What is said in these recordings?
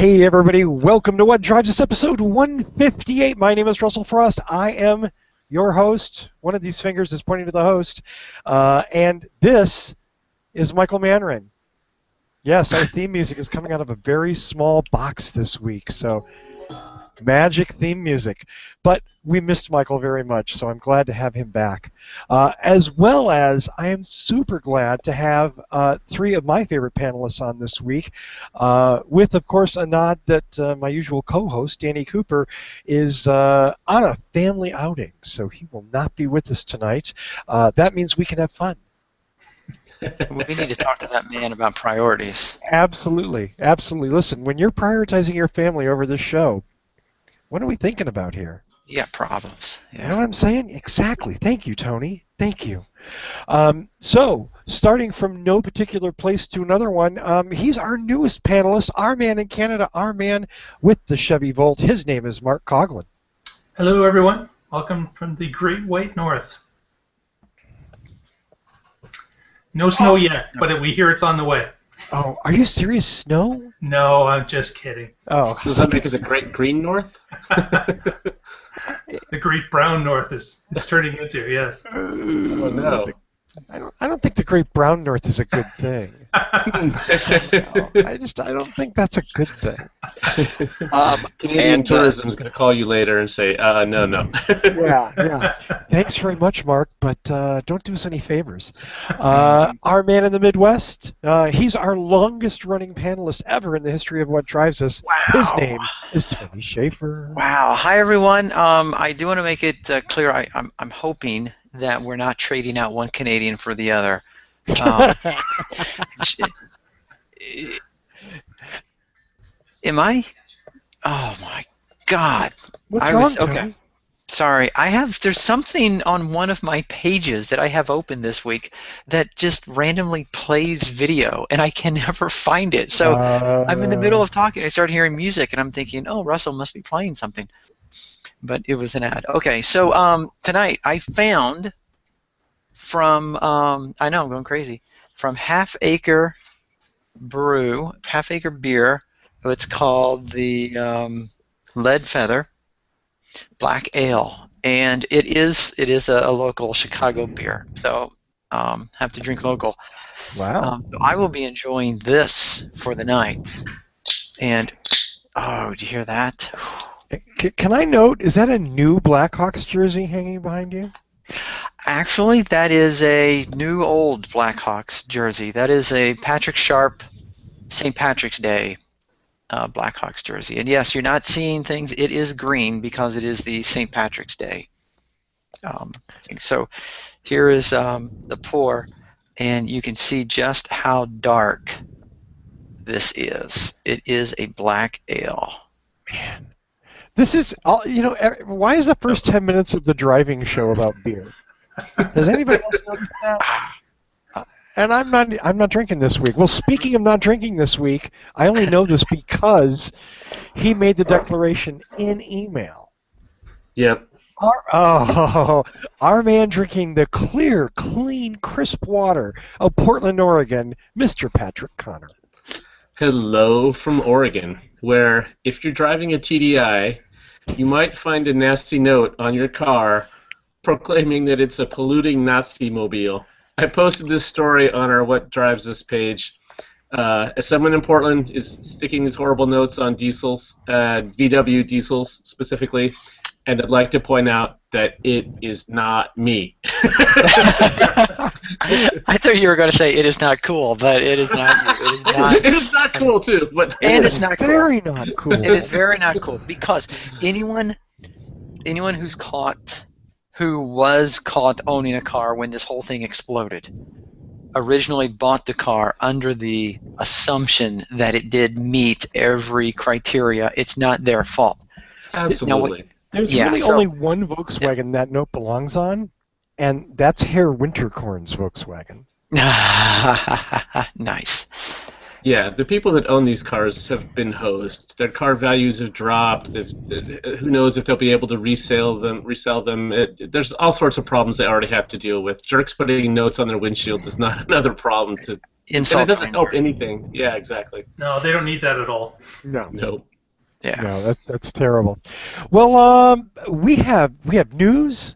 Hey everybody, welcome to What Drives Us episode 158. My name is Russell Frost. I am your host. One of these fingers is pointing to the host. And this is Michael Manrin. Yes, our theme music is coming out of a very small box this week, so magic theme music. But we missed Michael very much, so I'm glad to have him back. As well as I am super glad to have three of my favorite panelists on this week, with, of course, a nod that my usual co-host, Danny Cooper, is on a family outing, so he will not be with us tonight. That means we can have fun. We need to talk to that man about priorities. Absolutely. Absolutely. Listen, when you're prioritizing your family over this show, what are we thinking about here? You got problems. Yeah. You know what I'm saying? Exactly. Thank you, Tony. Thank you. So, starting from no particular place to another one, he's our newest panelist, our man in Canada, our man with the Chevy Volt. His name is Mark Coughlin. Hello, everyone. Welcome from the Great White North. No snow yet, but we hear it's on the way. Oh, are you serious? Snow? No, I'm just kidding. Oh, does that make it the Great Green North? The Great Brown North is turning into, yes. Oh no. I don't think the Great Brown North is a good thing. No, I don't think that's a good thing. Canadian tourism is going to call you later and say, no. Yeah. Thanks very much, Mark, but don't do us any favors. Our man in the Midwest, he's our longest-running panelist ever in the history of What Drives Us. Wow. His name is Tony Schaefer. Wow. Hi, everyone. I do want to make it clear. I'm hoping that we're not trading out one Canadian for the other. Am I? Oh my God! What's wrong, Tony? Okay. Sorry, there's something on one of my pages that I have open this week that just randomly plays video, and I can never find it. So I'm in the middle of talking. I start hearing music, and I'm thinking, oh, Russell must be playing something. But it was an ad. Okay, so tonight I found from, I know I'm going crazy, from Half Acre Beer. It's called the Lead Feather Black Ale, and it is a local Chicago beer. So have to drink local. Wow. So I will be enjoying this for the night. And oh, do you hear that? Can I note, is that a new Blackhawks jersey hanging behind you? Actually, that is a new old Blackhawks jersey. That is a Patrick Sharp St. Patrick's Day Blackhawks jersey. And yes, you're not seeing things. It is green because it is the St. Patrick's Day. So here is the pour, and you can see just how dark this is. It is a black ale. Man. This is, why is the first 10 minutes of the driving show about beer? Does anybody else notice that? And I'm not drinking this week. Well, speaking of not drinking this week, I only know this because he made the declaration in email. Yep. Our man drinking the clear, clean, crisp water of Portland, Oregon, Mr. Patrick Connor. Hello from Oregon, where if you're driving a TDI, you might find a nasty note on your car proclaiming that it's a polluting Nazi mobile. I posted this story on our What Drives Us page. As someone in Portland is sticking these horrible notes on diesels, VW diesels specifically, and I'd like to point out that it is not me. I thought you were going to say it is not cool, but it is not you. It is not. It is not cool too, but And it's not cool. Very not cool. It is very not cool because anyone who was caught owning a car when this whole thing exploded originally bought the car under the assumption that it did meet every criteria. It's not their fault. Absolutely. There's really only one Volkswagen that note belongs on, and that's Herr Winterkorn's Volkswagen. Nice. Yeah, the people that own these cars have been hosed. Their car values have dropped. Who knows if they'll be able to resell them. There's all sorts of problems they already have to deal with. Jerks putting notes on their windshield is not another problem to And it insult. doesn't help anything. Yeah, exactly. No, they don't need that at all. No. Nope. Yeah. No, that's terrible. Well, we have news.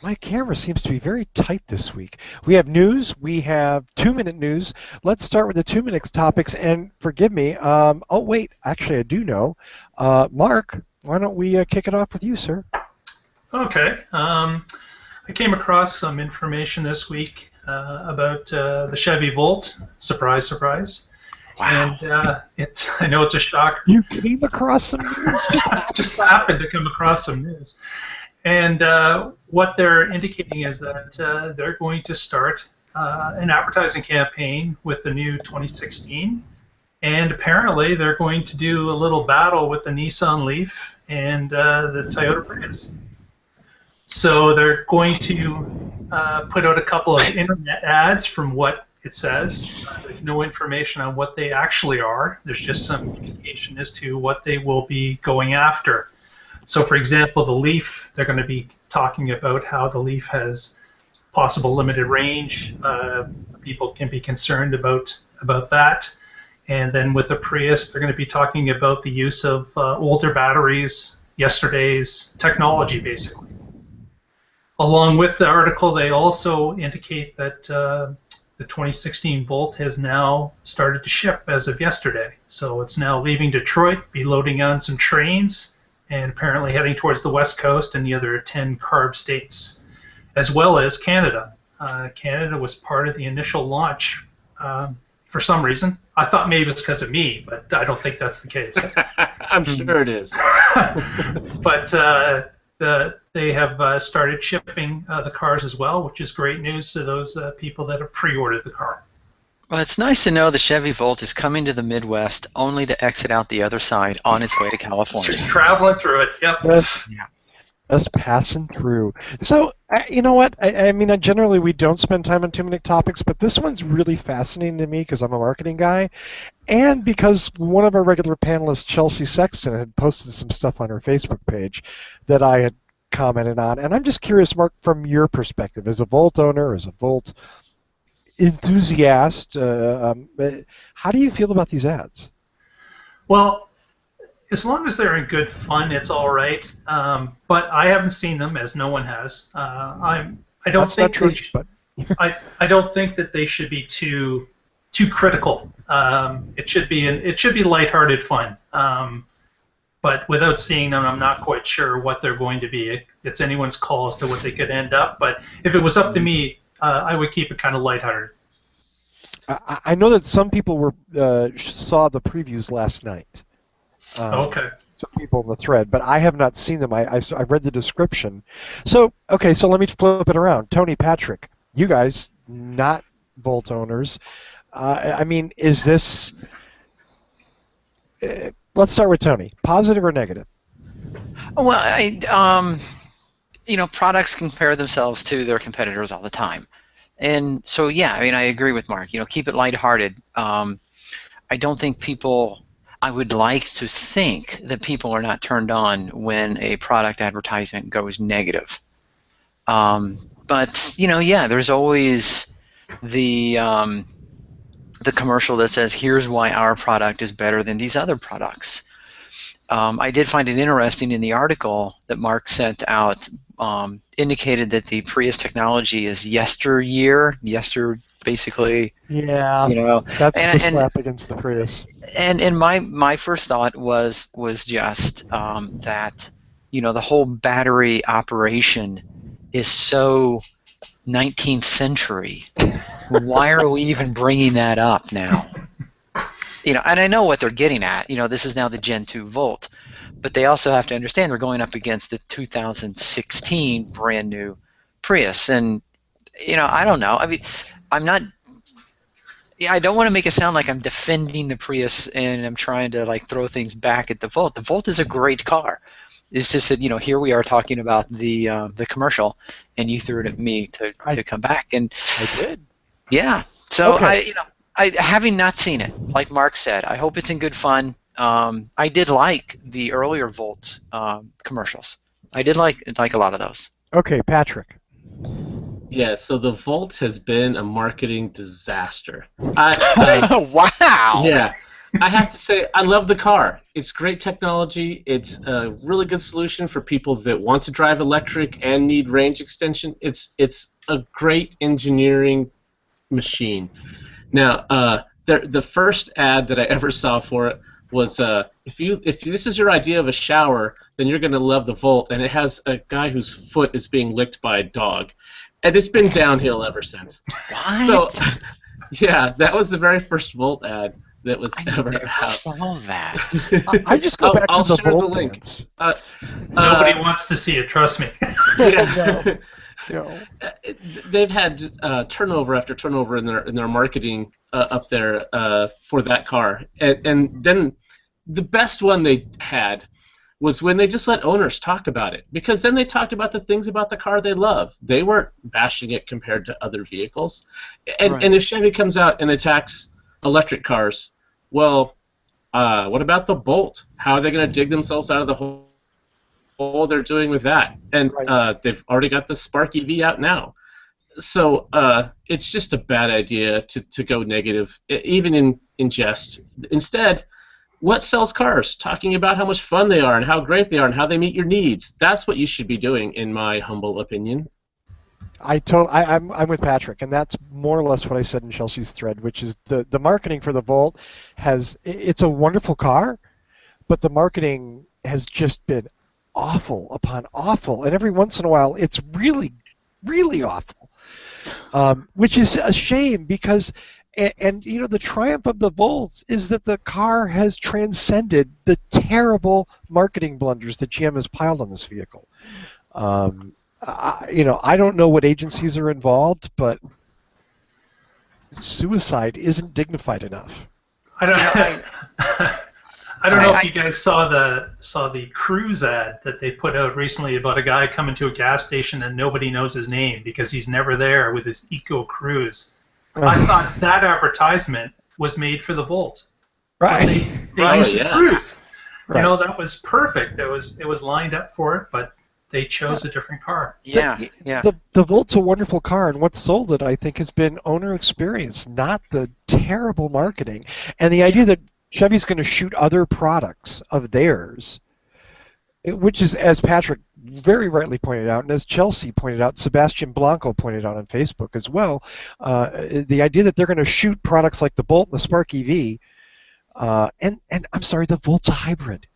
My camera seems to be very tight this week. We have news. We have 2-minute news. Let's start with the 2-minute topics. And forgive me. Oh wait, actually I do know. Mark, why don't we kick it off with you, sir? Okay. I came across some information this week about the Chevy Volt. Surprise, surprise. Wow. And I know it's a shock. You came across some news. Just happened to come across some news. And what they're indicating is that they're going to start an advertising campaign with the new 2016. And apparently they're going to do a little battle with the Nissan Leaf and the Toyota Prius. So they're going to put out a couple of internet ads from what it says. There's no information on what they actually are. There's just some indication as to what they will be going after. So, for example, the Leaf, they're going to be talking about how the Leaf has possible limited range. People can be concerned about that. And then with the Prius, they're going to be talking about the use of older batteries, yesterday's technology, basically. Along with the article, they also indicate that the 2016 Volt has now started to ship as of yesterday. So it's now leaving Detroit, be loading on some trains, and apparently heading towards the West Coast and the other 10 CARB states, as well as Canada. Canada was part of the initial launch for some reason. I thought maybe it's because of me, but I don't think that's the case. I'm sure it is. But they have started shipping the cars as well, which is great news to those people that have pre-ordered the car. Well, it's nice to know the Chevy Volt is coming to the Midwest only to exit out the other side on its way to California. Just traveling through it. Yep. Just passing through. So, you know what? I mean, generally we don't spend time on 2-minute topics, but this one's really fascinating to me because I'm a marketing guy, and because one of our regular panelists, Chelsea Sexton, had posted some stuff on her Facebook page that I had commented on. And I'm just curious, Mark, from your perspective, as a Volt owner, as a Volt enthusiast, how do you feel about these ads? Well, as long as they're in good fun, it's all right. But I haven't seen them, as no one has. I don't That's think not true, they but I don't think that they should be too critical. It should be lighthearted fun. But without seeing them, I'm not quite sure what they're going to be. It's anyone's call as to what they could end up. But if it was up to me, I would keep it kind of lighthearted. I know that some people saw the previews last night. Okay. Some people in the thread, but I have not seen them. I read the description. So, okay, so let me flip it around. Tony, Patrick, you guys, not Volt owners. I mean, is this... let's start with Tony. Positive or negative? Well, products compare themselves to their competitors all the time. And so, yeah, I mean, I agree with Mark. Keep it lighthearted. I don't think I would like to think that people are not turned on when a product advertisement goes negative. But, yeah, there's always the commercial that says, here's why our product is better than these other products. I did find it interesting in the article that Mark sent out, indicated that the Prius technology is basically. Yeah, that's the slap against the Prius. And my first thought was just that, the whole battery operation is so 19th century. Why are we even bringing that up now? And I know what they're getting at. This is now the Gen 2 Volt, but they also have to understand they're going up against the 2016 brand new Prius, and I don't know. I mean, I don't want to make it sound like I'm defending the Prius and I'm trying to throw things back at the Volt. The Volt is a great car. It's just that here we are talking about the commercial, and you threw it at me to come back, and I did. Yeah. So okay. I having not seen it, like Mark said, I hope it's in good fun. I did like the earlier Volt commercials. I did like a lot of those. Okay, Patrick. Yeah, so the Volt has been a marketing disaster. Wow. Yeah, I have to say, I love the car. It's great technology. It's a really good solution for people that want to drive electric and need range extension. It's a great engineering machine. Now, the first ad that I ever saw for it was if this is your idea of a shower, then you're gonna love the Volt, and it has a guy whose foot is being licked by a dog, and it's been downhill ever since. What? So, yeah, that was the very first Volt ad that was I ever never out. saw that. I just go back I'll to the share the Volt link. dance. Nobody wants to see it. Trust me. Yeah. You know. They've had turnover after turnover in their marketing up there for that car, and then the best one they had was when they just let owners talk about it, because then they talked about the things about the car they love. They weren't bashing it compared to other vehicles, and Right. and if Chevy comes out and attacks electric cars, well, what about the Bolt? How are they going to dig themselves out of the hole they're doing with that? And Right. they've already got the Spark EV out now. So it's just a bad idea to go negative, even in jest. Instead, what sells cars? Talking about how much fun they are and how great they are and how they meet your needs. That's what you should be doing, in my humble opinion. I'm with Patrick, and that's more or less what I said in Chelsea's thread, which is the marketing for the Volt it's a wonderful car, but the marketing has just been awful upon awful, and every once in a while it's really, really awful, which is a shame because, and you know, the triumph of the Volts is that the car has transcended the terrible marketing blunders that GM has piled on this vehicle. I don't know what agencies are involved, but suicide isn't dignified enough. I don't. I don't know if you guys saw the Cruise ad that they put out recently about a guy coming to a gas station and nobody knows his name because he's never there with his Eco Cruise. I thought that advertisement was made for the Volt. Right. They used yeah. Cruise. Right. You know, that was perfect. It was lined up for it, but they chose a different car. Yeah, yeah. The Volt's a wonderful car, and what sold it, I think, has been owner experience, not the terrible marketing. And the idea that Chevy's going to shoot other products of theirs, which is, as Patrick very rightly pointed out, and as Chelsea pointed out, Sebastian Blanco pointed out on Facebook as well, the idea that they're going to shoot products like the Bolt and the Spark EV, and I'm sorry, the Volt's a hybrid.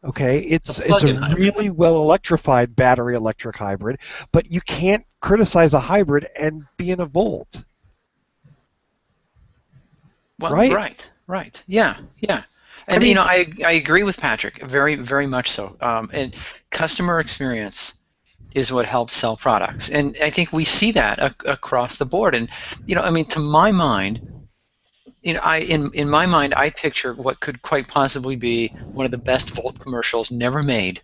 Okay, it's a really well electrified battery electric hybrid, but you can't criticize a hybrid and be in a Volt. Well, right? Right. Yeah, yeah. And I mean, I agree with Patrick very, very much so. And customer experience is what helps sell products, and I think we see that across the board. And I mean, to my mind, in my mind, I picture what could quite possibly be one of the best Volt commercials never made.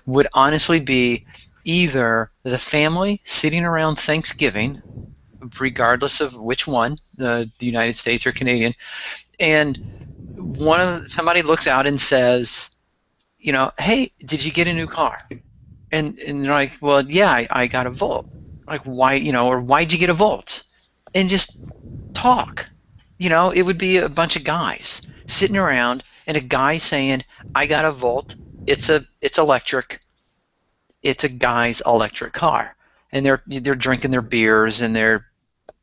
Would honestly be either the family sitting around Thanksgiving, regardless of which one, the United States or Canadian, and somebody looks out and says, hey, did you get a new car? And they're like, well, yeah, I got a Volt. Like, why, or why'd you get a Volt? And just talk. It would be a bunch of guys sitting around and a guy saying, I got a Volt. It's electric. It's a guy's electric car. And they're drinking their beers and they're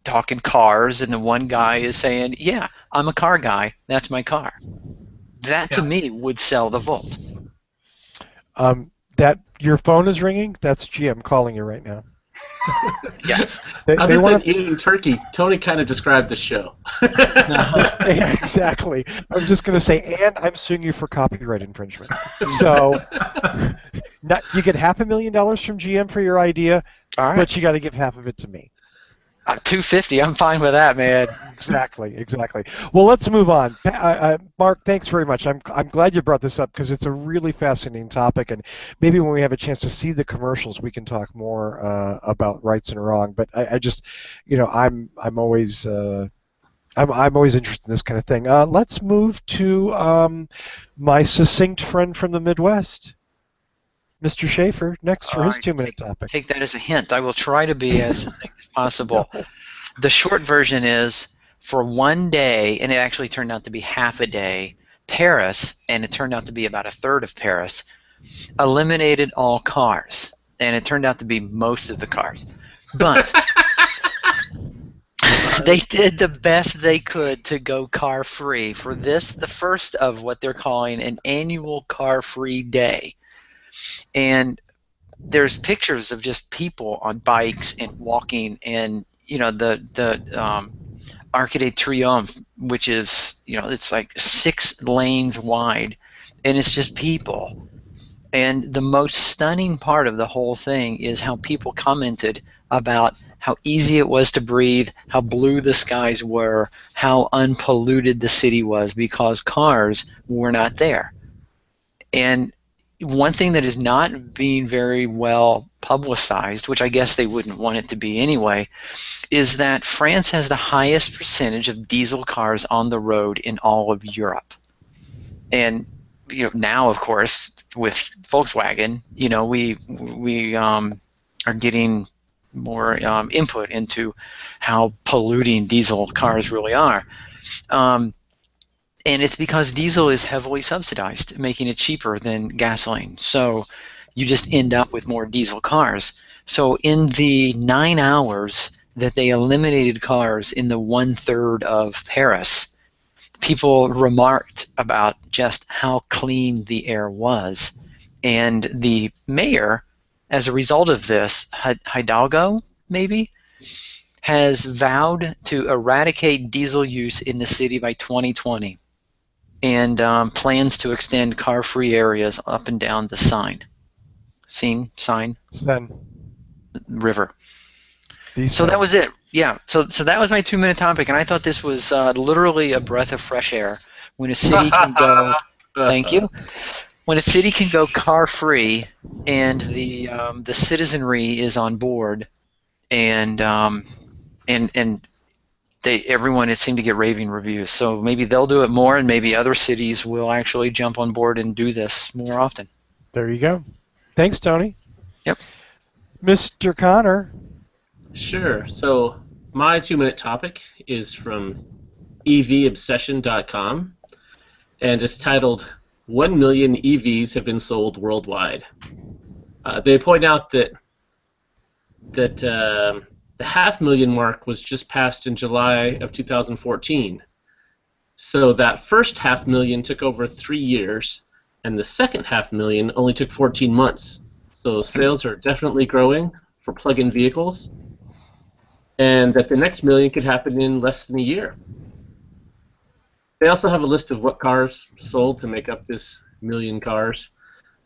talking cars, and the one guy is saying, yeah, I'm a car guy. That's my car. That to me would sell the Volt. That your phone is ringing? That's GM calling you right now. Yes. Other than eating turkey, Tony kind of described the show. Yeah, exactly. I'm just going to say, and I'm suing you for copyright infringement. So you get $500,000 from GM for your idea, all right, but you got to give half of it to me. $250. I'm fine with that, man. Exactly. Well, let's move on. Mark, thanks very much. I'm glad you brought this up because it's a really fascinating topic, and maybe when we have a chance to see the commercials, we can talk more about rights and wrong. But I just, I'm always interested in this kind of thing. Let's move to my succinct friend from the Midwest, Mr. Schaefer next for his Alright, 2-minute topic. Take that as a hint. I will try to be as succinct as possible. No. The short version is, for one day, and it actually turned out to be half a day, Paris, and it turned out to be about a third of Paris, eliminated all cars. And it turned out to be most of the cars. But they did the best they could to go car-free for this, the first of what they're calling an annual car-free day. And there's pictures of just people on bikes and walking, and the Arc de Triomphe, which is it's like 6 lanes wide, and it's just people. And the most stunning part of the whole thing is how people commented about how easy it was to breathe, how blue the skies were, how unpolluted the city was because cars were not there. And one thing that is not being very well publicized, which I guess they wouldn't want it to be anyway, is that France has the highest percentage of diesel cars on the road in all of Europe. And now, of course, with Volkswagen, we are getting more input into how polluting diesel cars really are. And it's because diesel is heavily subsidized, making it cheaper than gasoline. So you just end up with more diesel cars. So in the 9 hours that they eliminated cars in the 1/3 of Paris, people remarked about just how clean the air was. And the mayor, as a result of this, Hidalgo maybe, has vowed to eradicate diesel use in the city by 2020, and plans to extend car-free areas up and down the Seine. Seine? River. So that was it. Yeah, so that was my 2-minute topic, and I thought this was literally a breath of fresh air when a city can go. Thank you. When a city can go car-free, and the citizenry is on board, and everyone it seemed to get raving reviews. So maybe they'll do it more, and maybe other cities will actually jump on board and do this more often. There you go. Thanks, Tony. Yep. Mr. Connor. Sure. So my 2-minute topic is from evobsession.com, and it's titled 1 million EVs have been sold worldwide. They point out that the 500,000 mark was just passed in July of 2014. So that first 500,000 took over 3 years, and the second 500,000 only took 14 months. So sales are definitely growing for plug-in vehicles, and that the next million could happen in less than a year. They also have a list of what cars sold to make up this million cars.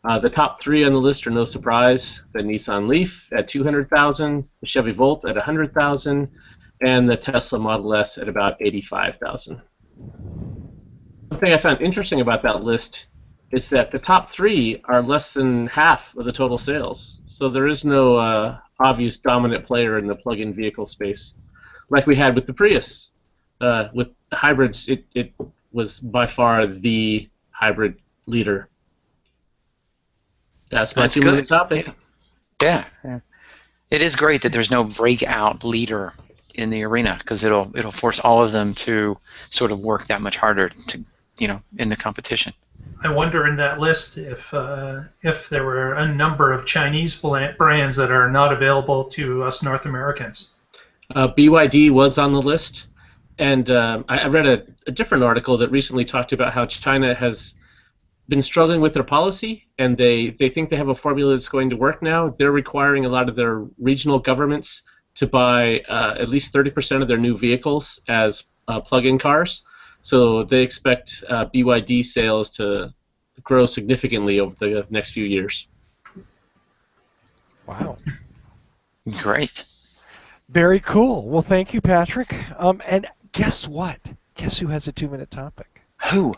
The top 3 on the list are no surprise: the Nissan Leaf at 200,000, the Chevy Volt at 100,000, and the Tesla Model S at about 85,000. One thing I found interesting about that list is that the top 3 are less than half of the total sales. So there is no obvious dominant player in the plug-in vehicle space, like we had with the Prius. With the hybrids, it was by far the hybrid leader. That's my 2-minute topic. Yeah. It is great that there's no breakout leader in the arena, because it'll force all of them to sort of work that much harder to in the competition. I wonder in that list if there were a number of Chinese brands that are not available to us North Americans. BYD was on the list, and I read a different article that recently talked about how China has been struggling with their policy, and they think they have a formula that's going to work now. They're requiring a lot of their regional governments to buy at least 30% of their new vehicles as plug-in cars. So they expect BYD sales to grow significantly over the next few years. Wow. Great. Very cool. Well, thank you, Patrick. And guess what? Guess who has a 2-minute topic? Who?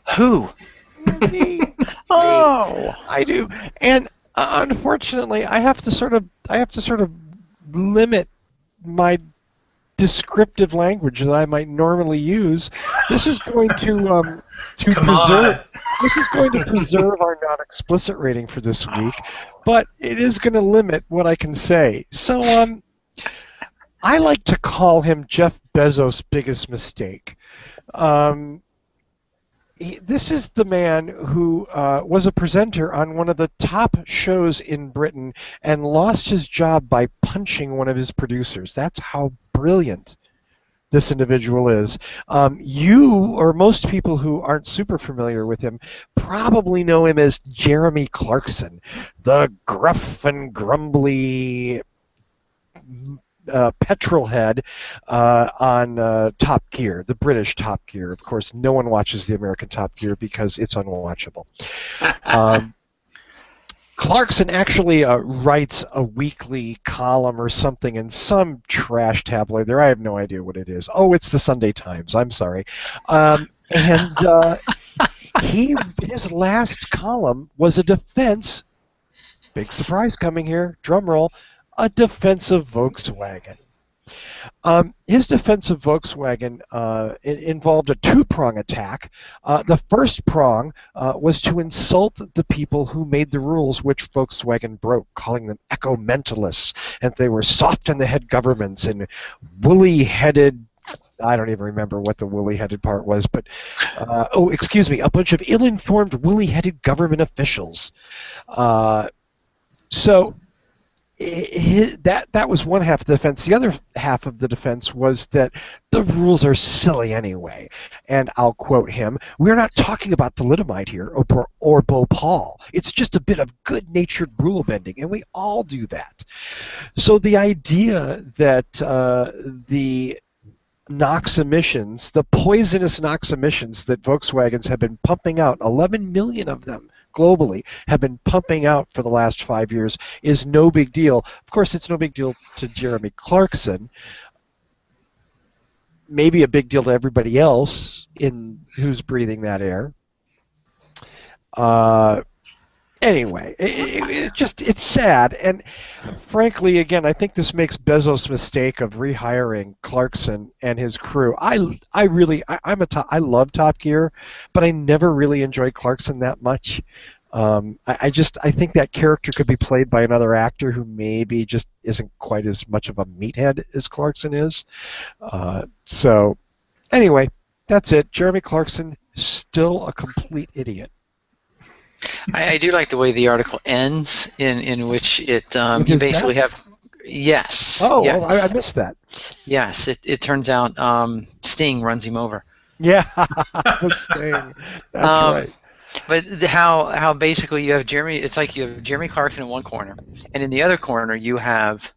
Me. Oh, I do. And unfortunately, I have to sort of limit my descriptive language that I might normally use. This is going to Come preserve. on. This is going to preserve our non-explicit rating for this week, but it is going to limit what I can say. So I like to call him Jeff Bezos' biggest mistake. This is the man who was a presenter on one of the top shows in Britain and lost his job by punching one of his producers. That's how brilliant this individual is. You, or most people who aren't super familiar with him, probably know him as Jeremy Clarkson, the gruff and grumbly petrol head on Top Gear, the British Top Gear. Of course, no one watches the American Top Gear because it's unwatchable. Clarkson actually writes a weekly column or something in some trash tabloid there. I have no idea what it is. Oh, it's the Sunday Times. I'm sorry. His last column was a defense, big surprise coming here, drum roll, a defense of Volkswagen. His defense of Volkswagen involved a two-prong attack. The first prong was to insult the people who made the rules which Volkswagen broke, calling them eco-mentalists, and they were soft-in-the-head governments and woolly-headed, I don't even remember what the woolly-headed part was, but, a bunch of ill-informed, woolly-headed government officials. That was one half of the defense. The other half of the defense was that the rules are silly anyway. And I'll quote him, "We're not talking about thalidomide here or Bhopal. It's just a bit of good-natured rule bending, and we all do that." So the idea that the NOx emissions, the poisonous NOx emissions that Volkswagens have been pumping out, 11 million of them globally have been pumping out for the last 5 years, is no big deal. Of course, it's no big deal to Jeremy Clarkson. Maybe a big deal to everybody else who's breathing that air. Anyway, it's sad, and frankly, again, I think this makes Bezos' mistake of rehiring Clarkson and his crew. I love Top Gear, but I never really enjoyed Clarkson that much. I think that character could be played by another actor who maybe just isn't quite as much of a meathead as Clarkson is. So, anyway, that's it. Jeremy Clarkson, still a complete idiot. I do like the way the article ends, in which you basically have. Yes. Oh, yes. well, I missed that. Yes, it turns out Sting runs him over. Yeah, the Sting. That's right. But how basically you have it's like you have Jeremy Clarkson in one corner, and in the other corner you have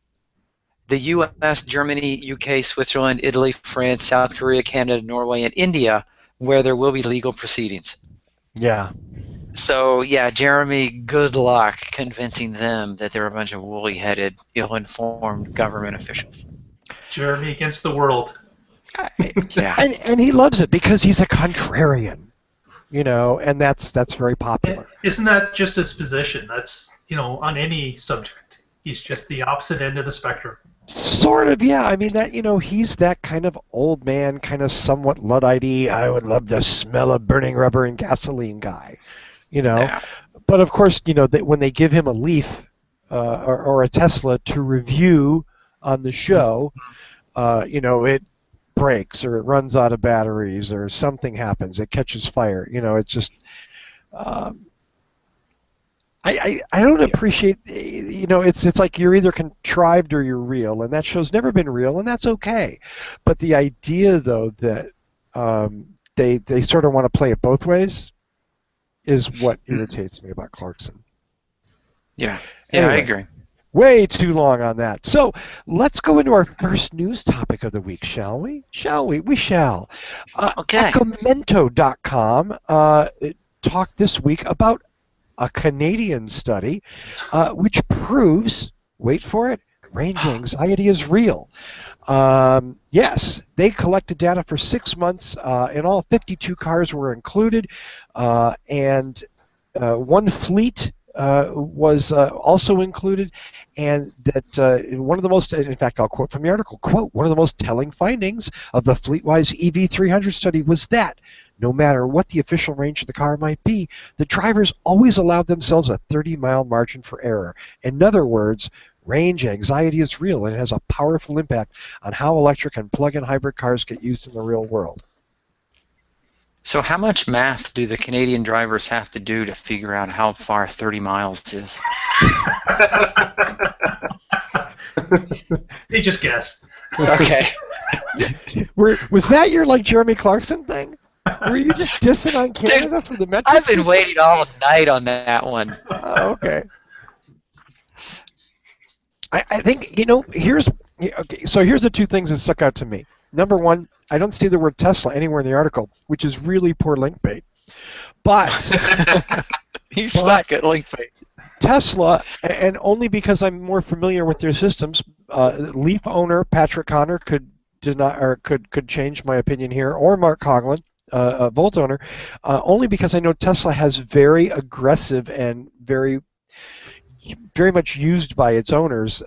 the U.S., Germany, UK, Switzerland, Italy, France, South Korea, Canada, Norway, and India, where there will be legal proceedings. Yeah. So, yeah, Jeremy, good luck convincing them that they're a bunch of woolly-headed, ill-informed government officials. Jeremy against the world. Yeah. And he loves it because he's a contrarian, and that's very popular. Isn't that just his position? That's, on any subject. He's just the opposite end of the spectrum. Sort of, yeah. I mean, that he's that kind of old man, kind of somewhat Luddite-y, I would love the smell of burning rubber and gasoline guy. Yeah. But of course, when they give him a Leaf or a Tesla to review on the show, it breaks or it runs out of batteries or something happens, it catches fire. It's just I don't appreciate. It's like you're either contrived or you're real, and that show's never been real, and that's okay. But the idea, though, that they sort of want to play it both ways is what irritates me about Clarkson. Yeah, Anyway, I agree. Way too long on that. So let's go into our first news topic of the week, shall we? We shall. Okay. Ecomento.com talked this week about a Canadian study which proves, wait for it, range anxiety is real. Yes, they collected data for 6 months, and all 52 cars were included, and one fleet was also included, and that one of the most, in fact, I'll quote from the article, quote, one of the most telling findings of the FleetWise EV300 study was that no matter what the official range of the car might be, the drivers always allowed themselves a 30-mile margin for error. In other words, range anxiety is real, and it has a powerful impact on how electric and plug-in hybrid cars get used in the real world. So how much math do the Canadian drivers have to do to figure out how far 30 miles is? They just guessed. Okay. Was that your like Jeremy Clarkson thing? Were you just dissing on Canada for the metric I've been system? waiting all night on that one. Okay. I think, here's the two things that stuck out to me. Number one, I don't see the word Tesla anywhere in the article, which is really poor link bait. But You suck at link bait. Tesla, and only because I'm more familiar with their systems, Leaf owner Patrick Connor could deny or could change my opinion here, or Mark Coughlin, Volt owner, only because I know Tesla has very aggressive and very much used by its owners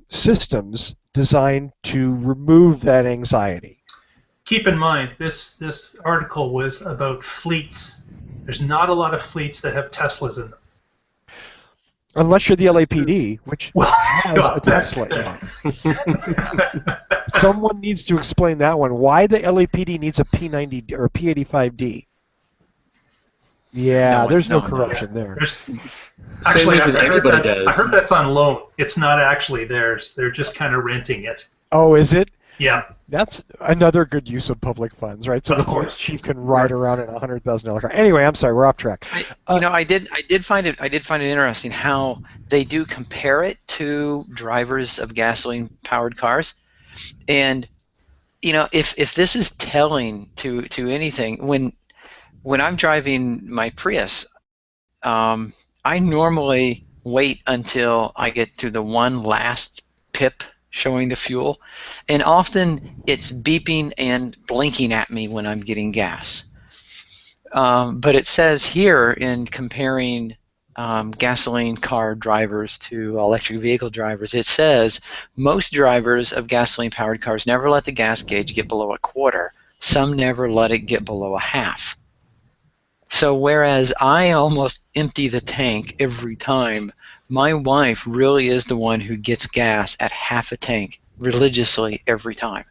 systems designed to remove that anxiety. Keep in mind, this article was about fleets. There's not a lot of fleets that have Teslas in them. Unless you're the LAPD, which has a Tesla in it. Someone needs to explain that one. Why the LAPD needs a P90 or a P85D? Yeah, there's no corruption there. Actually, Same reason everybody does. I heard that's on loan. It's not actually theirs. They're just kind of renting it. Oh, is it? Yeah. That's another good use of public funds, right? So Of the police course. chief can ride around in a $100,000 car. Anyway, I'm sorry, we're off track. I did find it interesting how they do compare it to drivers of gasoline-powered cars, and if this is telling to anything, when I'm driving my Prius, I normally wait until I get to the one last pip showing the fuel, and often it's beeping and blinking at me when I'm getting gas. But it says here in comparing gasoline car drivers to electric vehicle drivers, it says most drivers of gasoline-powered cars never let the gas gauge get below a quarter. Some never let it get below a half. So whereas I almost empty the tank every time, my wife really is the one who gets gas at half a tank religiously every time.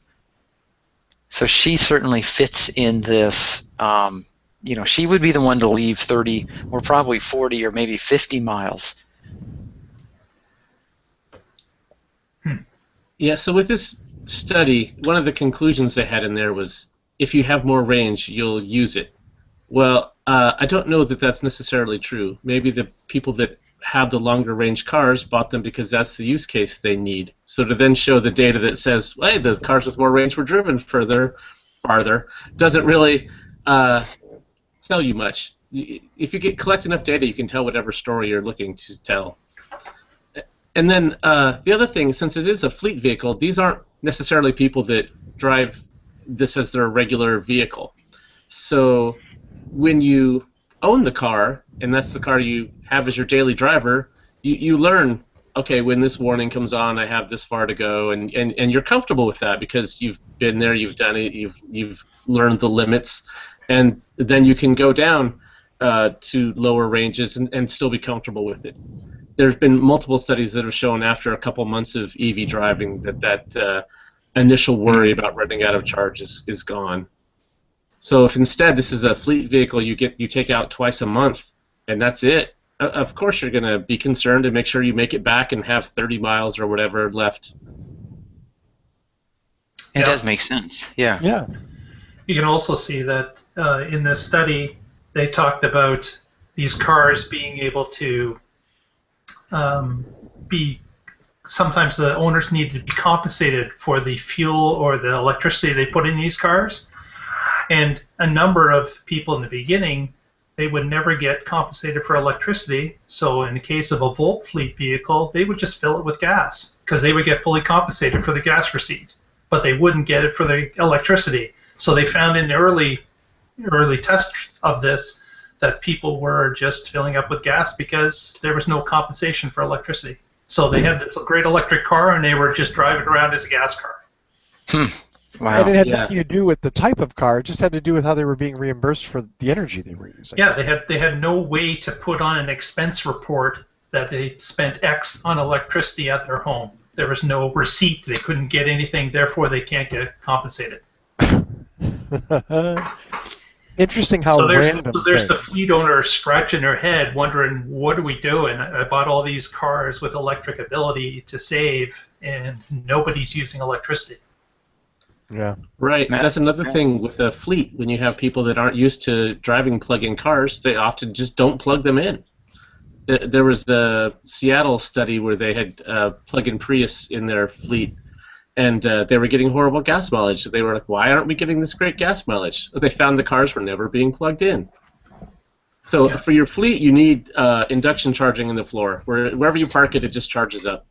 So she certainly fits in this. She would be the one to leave 30 or probably 40 or maybe 50 miles. Yeah, so with this study, one of the conclusions they had in there was if you have more range, you'll use it. Well, I don't know that that's necessarily true. Maybe the people that have the longer range cars bought them because that's the use case they need. So to then show the data that says, hey, the cars with more range were driven farther, doesn't really tell you much. If you collect enough data, you can tell whatever story you're looking to tell. And then the other thing, since it is a fleet vehicle, these aren't necessarily people that drive this as their regular vehicle. So when you own the car, and that's the car you have as your daily driver, you learn, okay, when this warning comes on, I have this far to go, and you're comfortable with that because you've been there, you've done it, you've learned the limits, and then you can go down to lower ranges and still be comfortable with it. There's been multiple studies that have shown after a couple months of EV driving that initial worry about running out of charge is gone. So if instead this is a fleet vehicle you take out twice a month and that's it, of course you're going to be concerned and make sure you make it back and have 30 miles or whatever left. It does make sense. Yeah. Yeah. You can also see that in this study they talked about these cars being able to sometimes the owners need to be compensated for the fuel or the electricity they put in these cars. And a number of people in the beginning, they would never get compensated for electricity. So in the case of a Volt fleet vehicle, they would just fill it with gas because they would get fully compensated for the gas receipt, but they wouldn't get it for the electricity. So they found in the early tests of this that people were just filling up with gas because there was no compensation for electricity. So they had this great electric car, and they were just driving around as a gas car. Wow. And it had nothing to do with the type of car; it just had to do with how they were being reimbursed for the energy they were using. Yeah, they had no way to put on an expense report that they spent X on electricity at their home. There was no receipt. They couldn't get anything. Therefore, they can't get compensated. Interesting how random. So there's the fleet owner scratching their head, wondering, what are we doing? I bought all these cars with electric ability to save, and nobody's using electricity. Yeah. Right. That's another thing with a fleet. When you have people that aren't used to driving plug-in cars, they often just don't plug them in. There was the Seattle study where they had plug-in Prius in their fleet, and they were getting horrible gas mileage. They were like, why aren't we getting this great gas mileage? They found the cars were never being plugged in. So for your fleet, you need induction charging in the floor. Wherever you park it, it just charges up.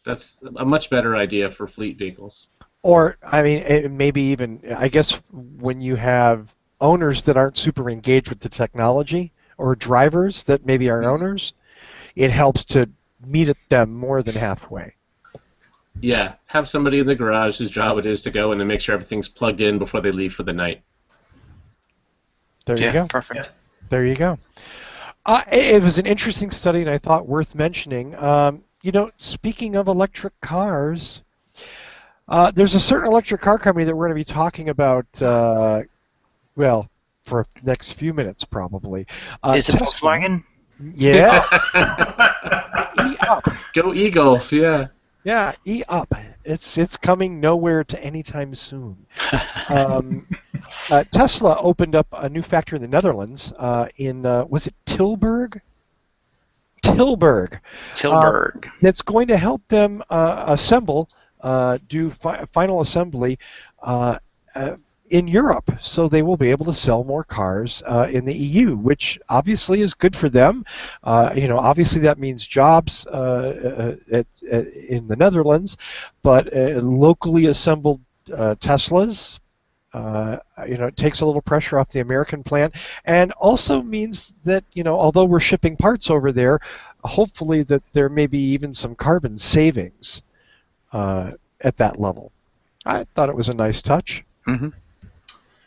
That's a much better idea for fleet vehicles. Or, I mean, maybe even, I guess, when you have owners that aren't super engaged with the technology, or drivers that maybe are owners, it helps to meet them more than halfway. Yeah, have somebody in the garage whose job it is to go in and make sure everything's plugged in before they leave for the night. There you go. Perfect. Yeah. There you go. It was an interesting study, and I thought worth mentioning. Speaking of electric cars, there's a certain electric car company that we're going to be talking about, for the next few minutes, probably. Is it Volkswagen? Yeah. E-Up. Go Eagles, yeah. Yeah, E-Up. It's coming nowhere to anytime soon. Tesla opened up a new factory in the Netherlands in, was it Tilburg? Tilburg. That's going to help them assemble, do final assembly in Europe, so they will be able to sell more cars in the EU, which obviously is good for them. Obviously that means jobs in the Netherlands, but locally assembled Teslas, it takes a little pressure off the American plant, and also means that, although we're shipping parts over there, hopefully that there may be even some carbon savings at that level. I thought it was a nice touch. Mm-hmm.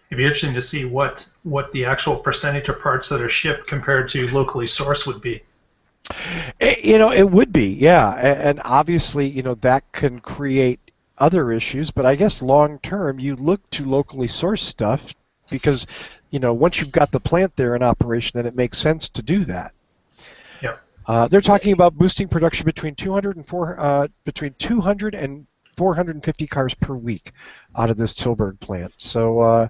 It'd be interesting to see what the actual percentage of parts that are shipped compared to locally sourced would be. It would be, yeah, and obviously, that can create other issues, but I guess long term you look to locally sourced stuff because, once you've got the plant there in operation, then it makes sense to do that. Yeah. They're talking about boosting production between 200 and 450 cars per week out of this Tilburg plant. So,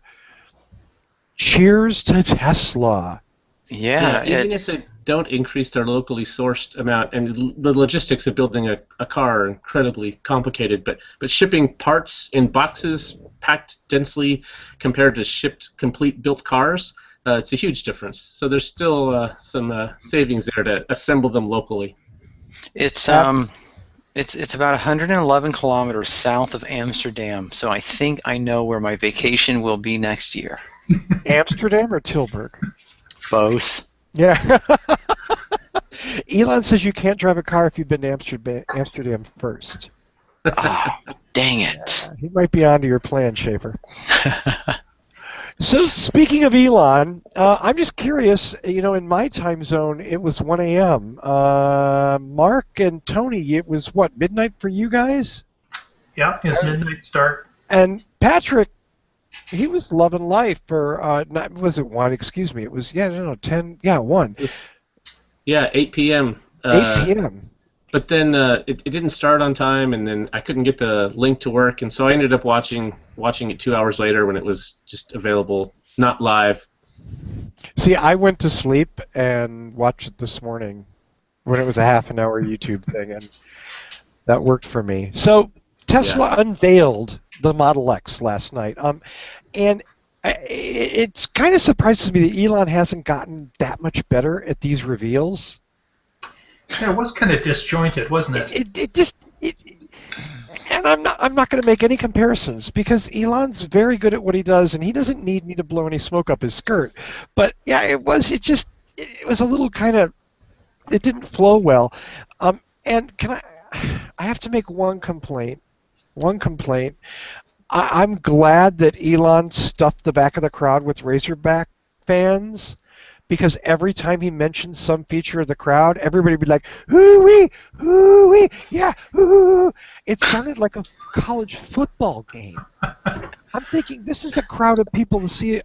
cheers to Tesla. Yeah, even if they don't increase their locally sourced amount, and the logistics of building a car are incredibly complicated, but shipping parts in boxes packed densely compared to shipped complete built cars, it's a huge difference. So there's still some savings there to assemble them locally. It's about 111 kilometers south of Amsterdam, so I think I know where my vacation will be next year. Amsterdam or Tilburg? Both. Yeah. Elon says you can't drive a car if you've been to Amsterdam first. Oh, dang it. He might be onto your plan, Schaefer. So speaking of Elon, I'm just curious, in my time zone, it was 1 a.m. Mark and Tony, it was, what, midnight for you guys? Yeah, it's midnight start. And Patrick, he was loving life for, was it 1? Excuse me. It was, 10, 1. 8 p.m. 8 p.m. But then it didn't start on time, and then I couldn't get the link to work, and so I ended up watching it 2 hours later when it was just available, not live. See, I went to sleep and watched it this morning when it was a half-an-hour YouTube thing, and that worked for me. So Tesla unveiled the Model X last night, and it's kind of surprises me that Elon hasn't gotten that much better at these reveals. Yeah, it was kind of disjointed, wasn't it? And I'm not going to make any comparisons because Elon's very good at what he does, and he doesn't need me to blow any smoke up his skirt. But yeah, it it was a little kind of, it didn't flow well. And I have to make one complaint. I'm glad that Elon stuffed the back of the crowd with Razorback fans, because every time he mentioned some feature of the crowd, everybody would be like, hoo-wee, hoo-wee, yeah, hoo. It sounded like a college football game. I'm thinking, this is a crowd of people to see,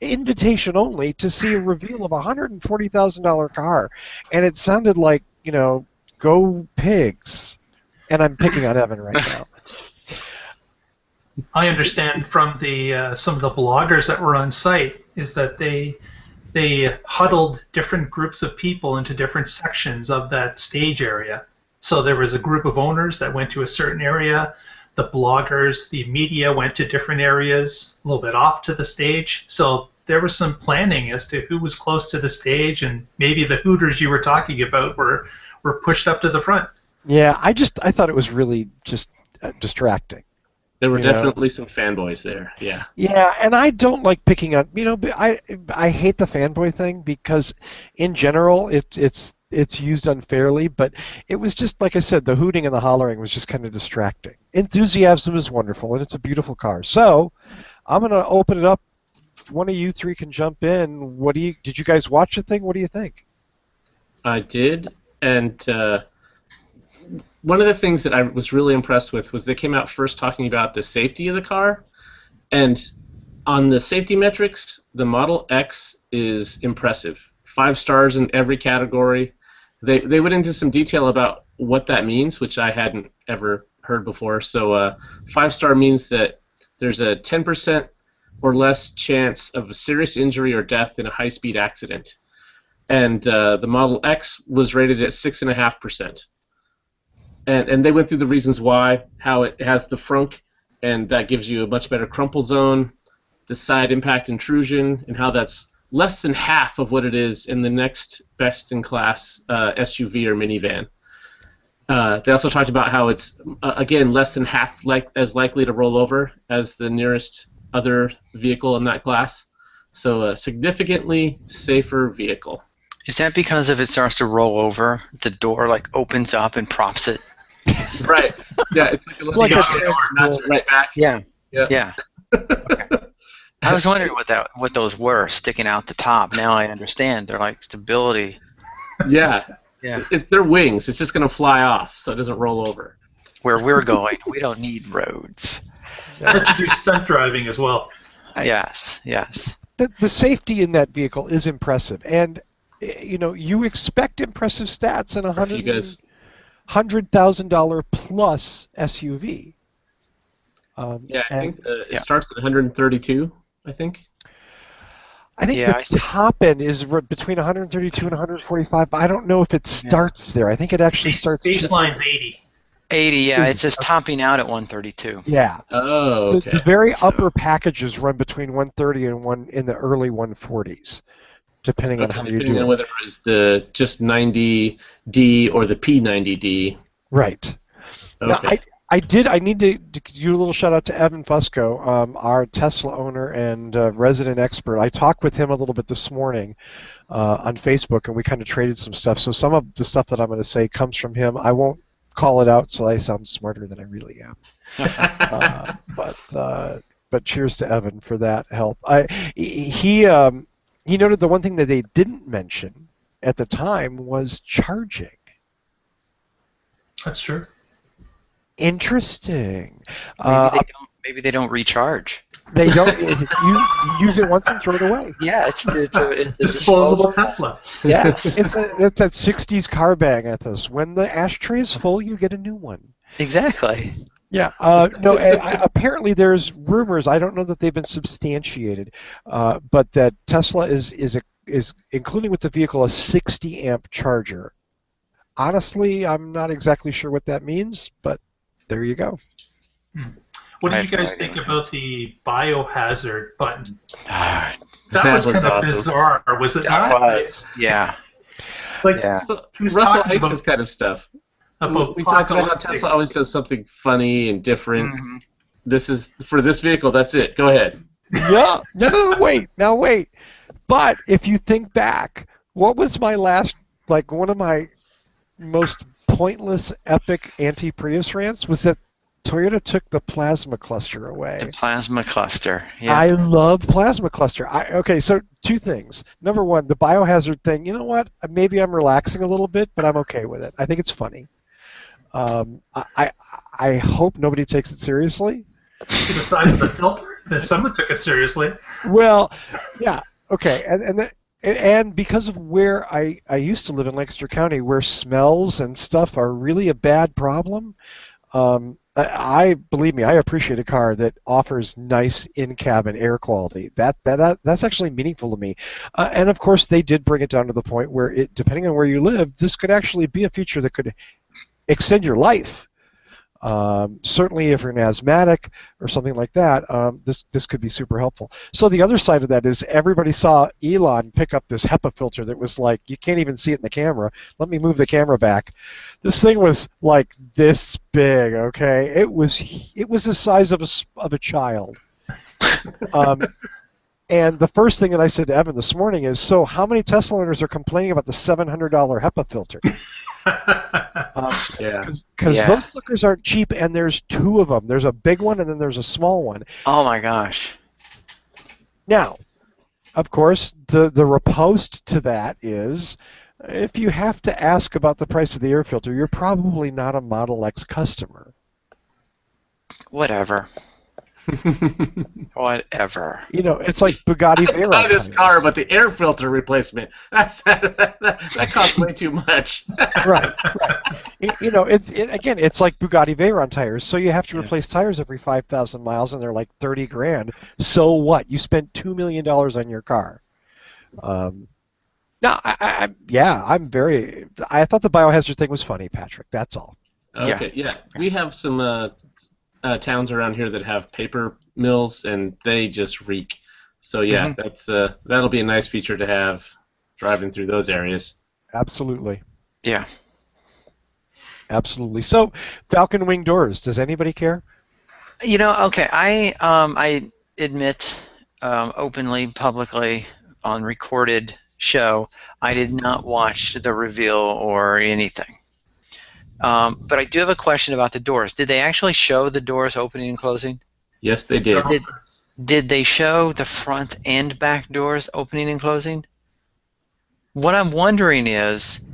invitation only, to see a reveal of a $140,000 car. And it sounded like, go pigs. And I'm picking on Evan right now. I understand from the some of the bloggers that were on site is that they huddled different groups of people into different sections of that stage area. So there was a group of owners that went to a certain area. The bloggers, the media went to different areas, a little bit off to the stage. So there was some planning as to who was close to the stage, and maybe the Hooters you were talking about were pushed up to the front. Yeah, I thought it was really just distracting. There were definitely some fanboys there, yeah. Yeah, and I don't like picking on, I hate the fanboy thing because in general it's used unfairly, but it was just, like I said, the hooting and the hollering was just kind of distracting. Enthusiasm is wonderful, and it's a beautiful car. So I'm going to open it up. One of you three can jump in. Did you guys watch the thing? What do you think? I did, and one of the things that I was really impressed with was they came out first talking about the safety of the car, and on the safety metrics, the Model X is impressive. 5 stars in every category. They went into some detail about what that means, which I hadn't ever heard before. So 5-star means that there's a 10% or less chance of a serious injury or death in a high-speed accident. And the Model X was rated at 6.5%. And they went through the reasons why, how it has the frunk, and that gives you a much better crumple zone, the side impact intrusion, and how that's less than half of what it is in the next best-in-class SUV or minivan. They also talked about how it's, again, less than half as likely to roll over as the nearest other vehicle in that class. So a significantly safer vehicle. Is that because if it starts to roll over, the door opens up and props it? Right. Yeah, it's like a little knocks it right back. Yeah. Okay. I was wondering what those were sticking out the top. Now I understand. They're like stability. Yeah. Yeah. They're wings. It's just going to fly off so it doesn't roll over. Where we're going, we don't need roads. Let you do stunt driving as well. Yes. The safety in that vehicle is impressive, and you expect impressive stats in a $100,000 plus SUV. I think it starts at 132. I think the top end is between 132 and 145. But I don't know if it starts there. I think it actually starts. Baseline's 80. 80, yeah. It says topping out at 132. Yeah. Oh, okay. The very upper packages run between 130 and in the early 140s. Depending on how you do it. Depending on whether it was the just 90D or the P90D. Right. Okay. Now, I need to do a little shout out to Evan Fusco, our Tesla owner and resident expert. I talked with him a little bit this morning on Facebook, and we kind of traded some stuff. So some of the stuff that I'm going to say comes from him. I won't call it out so I sound smarter than I really am. But cheers to Evan for that help. He noted the one thing that they didn't mention at the time was charging. That's true. Interesting. Maybe they don't recharge. They don't. You use it once and throw it away. Yeah, it's a disposable Tesla. Yeah, it's that 60s car bang ethos. When the ashtray is full, you get a new one. Exactly. Yeah. No. Apparently, there's rumors. I don't know that they've been substantiated, but that Tesla is including with the vehicle a 60 amp charger. Honestly, I'm not exactly sure what that means, but there you go. What did you guys think about the biohazard button? That was kind of awesome. Bizarre, was it not? Was. Yeah. So, Russell hates this kind of stuff. We talked about how Tesla always does something funny and different. Mm-hmm. This is for this vehicle. That's it. Go ahead. Yeah. No, wait. Now wait. But if you think back, What was my last, like, one of my most pointless, epic anti-Prius rants was that Toyota took the plasma cluster away. The plasma cluster. Yeah. I love plasma cluster. Okay, so two things. Number one, the biohazard thing. You know what? Maybe I'm relaxing a little bit, but I'm okay with it. I think it's funny. I hope nobody takes it seriously. See the size of the filter? That someone took it seriously. Well, yeah, okay, and because of where I used to live in Lancaster County, where smells and stuff are really a bad problem. Believe me, I appreciate a car that offers nice in-cabin air quality. That's actually meaningful to me. And of course, they did bring it down to the point where, depending on where you live, this could actually be a feature that could extend your life. Certainly, if you're an asthmatic or something like that, this could be super helpful. So the other side of that is everybody saw Elon pick up this HEPA filter that was like, you can't even see it in the camera. Let me move the camera back. This thing was like this big. Okay, it was the size of a child. And the first thing that I said to Evan this morning is, so how many Tesla owners are complaining about the $700 HEPA filter? Yeah. Because those suckers aren't cheap, and there's two of them. There's a big one, and then there's a small one. Oh my gosh. Now, of course, the riposte to that is, if you have to ask about the price of the air filter, you're probably not a Model X customer. Whatever. Whatever. You know, it's like Bugatti I Veyron. buy this tires. car, but the air filter replacement, that costs way too much. Right. You know, again, it's like Bugatti Veyron tires. So you have to replace tires every 5,000 miles, and they're like 30 grand. So what? You spent $2 million on your car. No, I'm very. I thought the biohazard thing was funny, Patrick. That's all. Okay, yeah. We have some towns around here that have paper mills, and they just reek. So yeah, that'll be a nice feature to have driving through those areas. Absolutely. Yeah. Absolutely. So, Falcon Wing doors. Does anybody care? You know, okay. I admit openly, publicly, on recorded show, I did not watch the reveal or anything. But I do have a question about the doors. Did they actually show the doors opening and closing? Yes, they did. Did they show the front and back doors opening and closing? What I'm wondering is,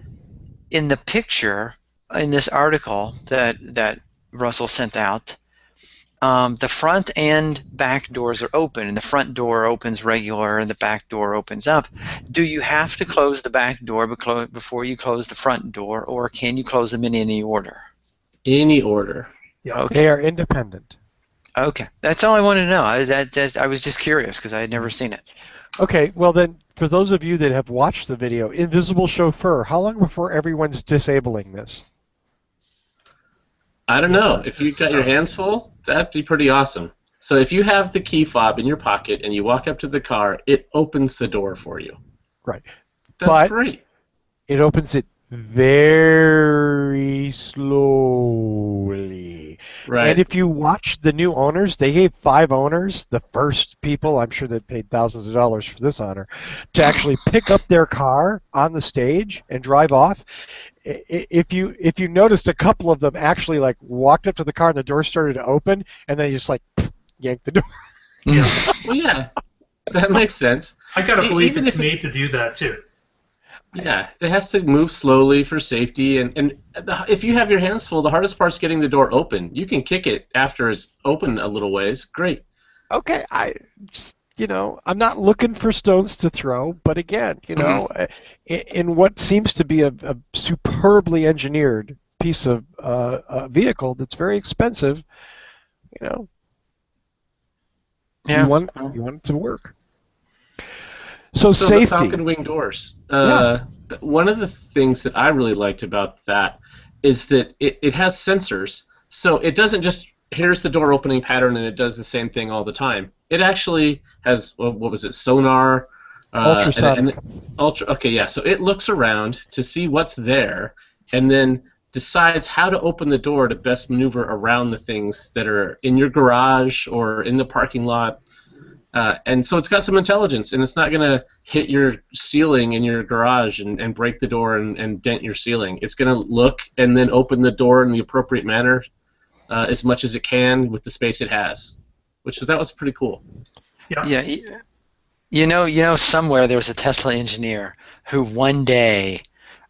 in the picture, in this article that Russell sent out, the front and back doors are open, and the front door opens regular and the back door opens up. Do you have to close the back door before you close the front door, or can you close them in any order? Any order. Yeah. Okay. They are independent. Okay. That's all I wanted to know. I was just curious because I had never seen it. Okay, well then, for those of you that have watched the video, Invisible Chauffeur, how long before everyone's disabling this? I don't know. If you've got your hands full, that'd be pretty awesome. So if you have the key fob in your pocket and you walk up to the car, it opens the door for you. Right. That's great. It opens it very slowly. Right. And if you watch the new owners, they gave 5 owners, the first people, I'm sure that paid thousands of dollars for this honor, to actually pick up their car on the stage and drive off. If you noticed, a couple of them actually like walked up to the car and the door started to open, and then you just like yanked the door. Yeah. Well, yeah, that makes sense. I gotta believe Even it's if made to do that too. Yeah, it has to move slowly for safety, and if you have your hands full, the hardest part's getting the door open. You can kick it after it's open a little ways. Great. Okay, I'm not looking for stones to throw, but again, in what seems to be a superbly engineered piece of a vehicle that's very expensive, Yeah. you want it to work. So the safety. Falcon Wing doors. One of the things that I really liked about that is that it has sensors, so it doesn't just here's the door opening pattern and it does the same thing all the time. It actually has sonar, Ultrasonic. Okay, yeah. So it looks around to see what's there, and then decides how to open the door to best maneuver around the things that are in your garage or in the parking lot. And so it's got some intelligence, and it's not going to hit your ceiling in your garage and break the door and dent your ceiling. It's going to look and then open the door in the appropriate manner as much as it can with the space it has, that was pretty cool. Yeah. You know, somewhere there was a Tesla engineer who one day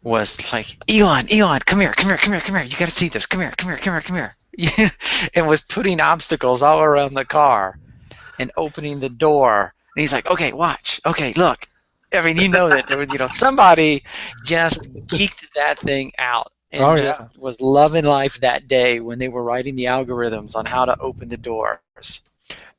was like, Elon, come here. You got to see this. Come here. And was putting obstacles all around the car and opening the door. And he's like, okay, watch. Okay, look. I mean, you know that there was, somebody just geeked that thing out and was loving life that day when they were writing the algorithms on how to open the doors.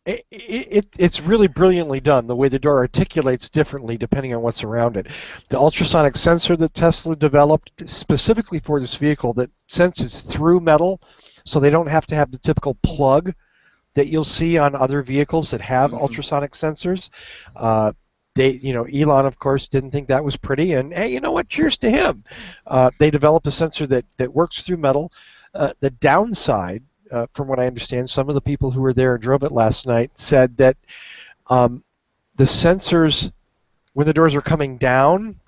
It's really brilliantly done, the way the door articulates differently depending on what's around it. The ultrasonic sensor that Tesla developed specifically for this vehicle that senses through metal, so they don't have to have the typical plug that you'll see on other vehicles that have ultrasonic sensors. Elon, of course, didn't think that was pretty, and hey, you know what? Cheers to him. They developed a sensor that works through metal. The downside, from what I understand, some of the people who were there and drove it last night said that the sensors, when the doors are coming down,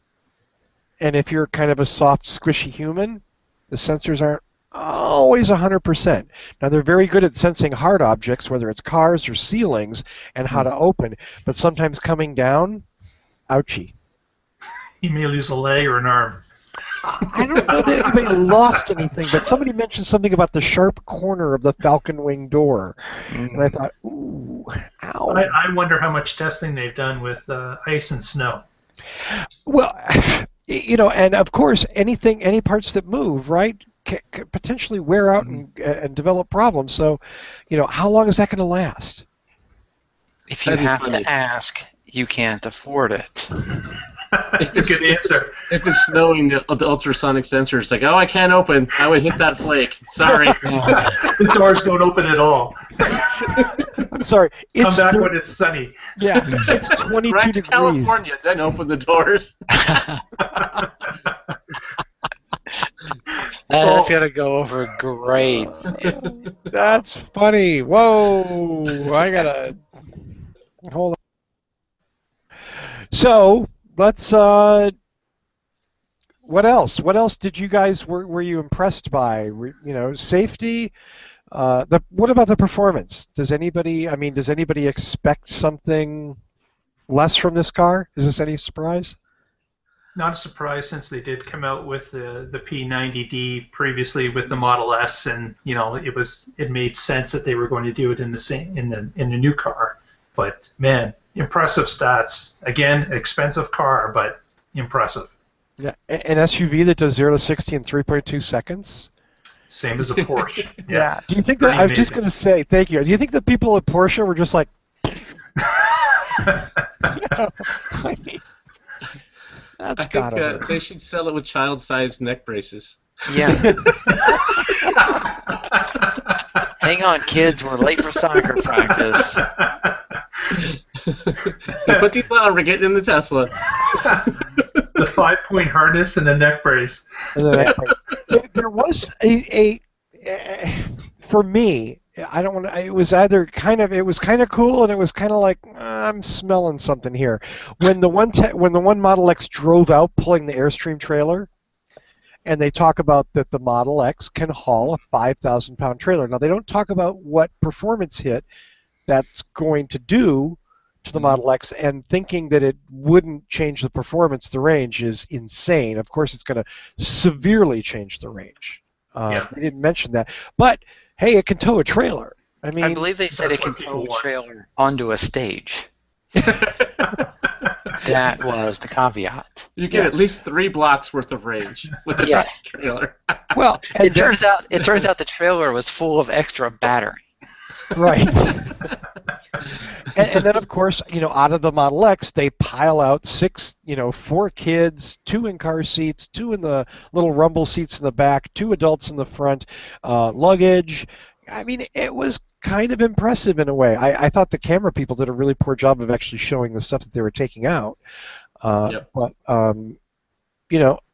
and if you're kind of a soft, squishy human, the sensors aren't always 100%. Now, they're very good at sensing hard objects, whether it's cars or ceilings, and how to open, but sometimes coming down, ouchie. You may lose a leg or an arm. I don't know that anybody lost anything, but somebody mentioned something about the sharp corner of the Falcon Wing door, and I thought, ooh, ow. I wonder how much testing they've done with ice and snow. Well, and of course, any parts that move, right, can potentially wear out and develop problems. So, how long is that going to last? If you have to ask, you can't afford it. That's a good answer. If it's snowing, the ultrasonic sensor is like, oh, I can't open. I would hit that flake. Sorry. The doors don't open at all. I'm sorry. Come back when it's sunny. Yeah, it's 22 right to degrees. California, then open the doors. That's going to go over great. That's funny. Whoa. I got to... Hold on. So... Let's. What else? What else did you guys were you impressed by? Safety. What about the performance? Does anybody expect something less from this car? Is this any surprise? Not a surprise, since they did come out with the P90D previously with the Model S, and it made sense that they were going to do it in the new car. But man, impressive stats. Again, expensive car, but impressive. Yeah, an SUV that does 0 to 60 in 3.2 seconds. Same as a Porsche. Yeah. Do you think that? I was just going to say, thank you. Do you think the people at Porsche were just like? That's gotta hurt. They should sell it with child-sized neck braces. Yeah. Hang on, kids. We're late for soccer practice. Put these on. We're getting in the Tesla. The 5-point harness and the neck brace. There was for me, I don't want to. It was either kind of cool, and it was kind of like I'm smelling something here. When the one Model X drove out pulling the Airstream trailer, and they talk about that the Model X can haul a 5,000-pound trailer. Now they don't talk about what performance hit that's going to do to the Model X, and thinking that it wouldn't change the performance, the range, is insane. Of course, it's going to severely change the range. They didn't mention that, but hey, it can tow a trailer. I believe they said it can tow a trailer onto a stage. That was the caveat. You get at least 3 blocks worth of range with the trailer. Well, it turns out the trailer was full of extra battery. Right. and then, of course, out of the Model X, they pile out 4 kids, 2 in car seats, 2 in the little rumble seats in the back, 2 adults in the front, luggage. I mean, it was kind of impressive in a way. I thought the camera people did a really poor job of actually showing the stuff that they were taking out. But,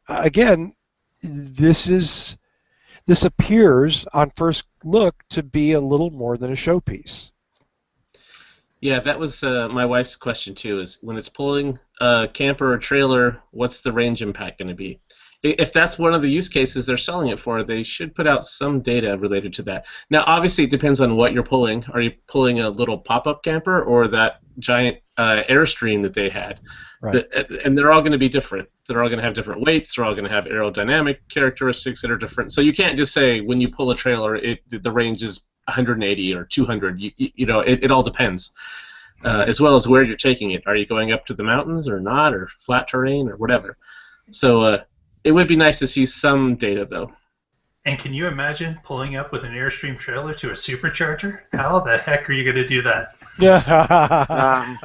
again, this appears on first look to be a little more than a showpiece. Yeah, that was my wife's question too. Is when it's pulling a camper or trailer, what's the range impact going to be? If that's one of the use cases they're selling it for, they should put out some data related to that. Now, obviously, it depends on what you're pulling. Are you pulling a little pop-up camper or that giant Airstream that they had? Right. And they're all going to be different. They're all going to have different weights. They're all going to have aerodynamic characteristics that are different. So you can't just say when you pull a trailer, the range is 180 or 200. You know, it all depends. As well as where you're taking it. Are you going up to the mountains or not, or flat terrain or whatever? So it would be nice to see some data, though. And can you imagine pulling up with an Airstream trailer to a supercharger? How the heck are you going to do that? Yeah.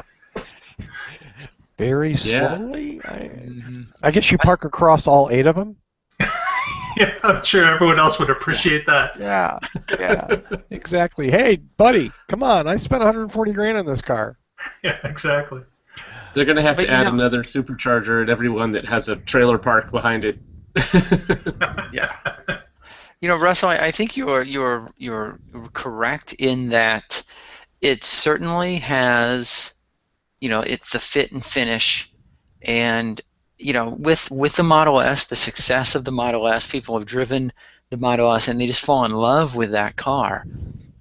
Very Yeah. slowly. I guess you park across all 8 of them. Yeah, I'm sure everyone else would appreciate that. Yeah. Yeah. Exactly. Hey, buddy, come on! I spent 140 grand on this car. Yeah, exactly. They're going to have But to you add know- another supercharger at every one that has a trailer park behind it. Yeah. You know, Russell, I think you're correct in that it certainly has, you know, it's the fit and finish, and you know, with the Model S, the success of the Model S, people have driven the Model S and they just fall in love with that car.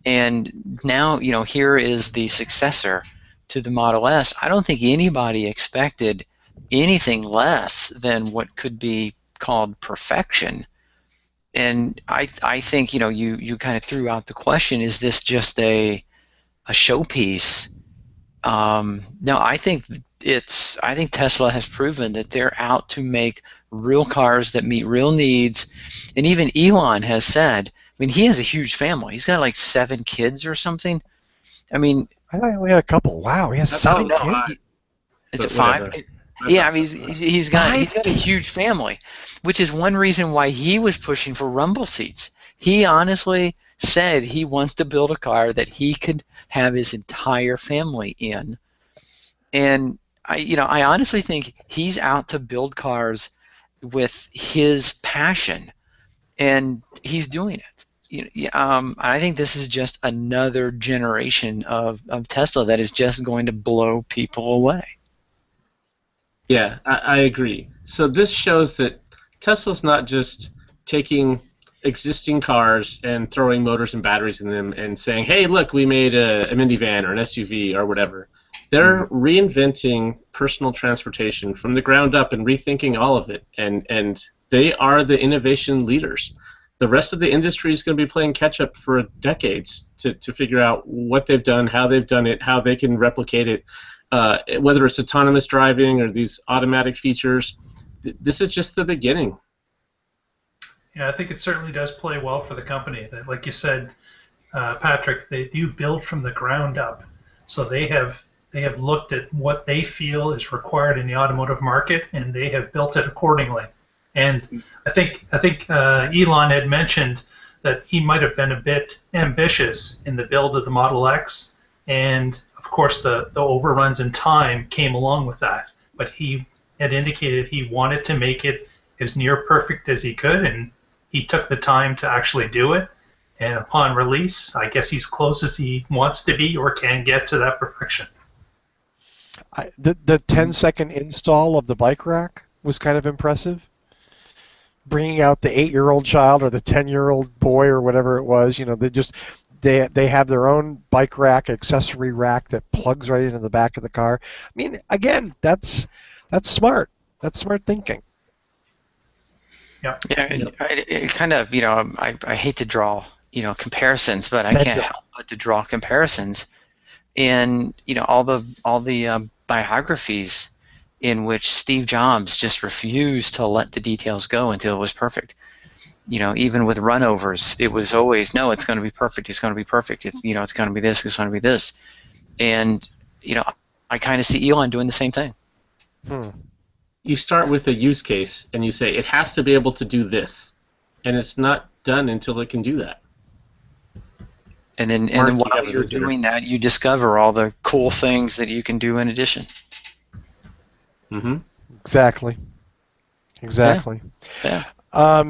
And now, you know, here is the successor to the Model S. I don't think anybody expected anything less than what could be called perfection. And I think, you know, you kind of threw out the question, is this just a showpiece? No, I think Tesla has proven that they're out to make real cars that meet real needs. And even Elon has said, I mean, he has a huge family. He's got like 7 kids or something. I mean, I thought he only had a couple. Wow, he has That's 7 no, kids. is But it 5? whatever. Yeah, I mean, he's got a huge family, which is one reason why he was pushing for rumble seats. He honestly said he wants to build a car that he could have his entire family in. And I honestly think he's out to build cars with his passion, and he's doing it. I think this is just another generation of Tesla that is just going to blow people away. Yeah, I agree. So this shows that Tesla's not just taking existing cars and throwing motors and batteries in them and saying, hey, look, we made a minivan or an SUV or whatever. They're reinventing personal transportation from the ground up and rethinking all of it, and they are the innovation leaders. The rest of the industry is going to be playing catch-up for decades to figure out what they've done, how they've done it, how they can replicate it, whether it's autonomous driving or these automatic features. This is just the beginning. Yeah, I think it certainly does play well for the company. That, like you said, Patrick, they do build from the ground up. So they have looked at what they feel is required in the automotive market, and they have built it accordingly. And I think Elon had mentioned that he might have been a bit ambitious in the build of the Model X, and of course the overruns in time came along with that. But he had indicated he wanted to make it as near perfect as he could, and he took the time to actually do it. And upon release, I guess he's close as he wants to be or can get to that perfection. The 10-second install of the bike rack was kind of impressive. Bringing out the 8-year-old child or the 10-year-old boy or whatever it was, you know, they have their own bike rack, accessory rack that plugs right into the back of the car. I mean, again, that's smart. That's smart thinking. Yeah. Yeah, I kind of, I hate to draw, comparisons, but I can't help but to draw comparisons. And all the biographies in which Steve Jobs just refused to let the details go until it was perfect. Even with runovers, it was always, no, it's going to be perfect. It's going to be perfect. It's it's going to be this. It's going to be this. And I kind of see Elon doing the same thing. You start with a use case and you say it has to be able to do this, and it's not done until it can do that. And then while you're doing that, you discover all the cool things that you can do in addition. Mm-hmm. Exactly. Yeah.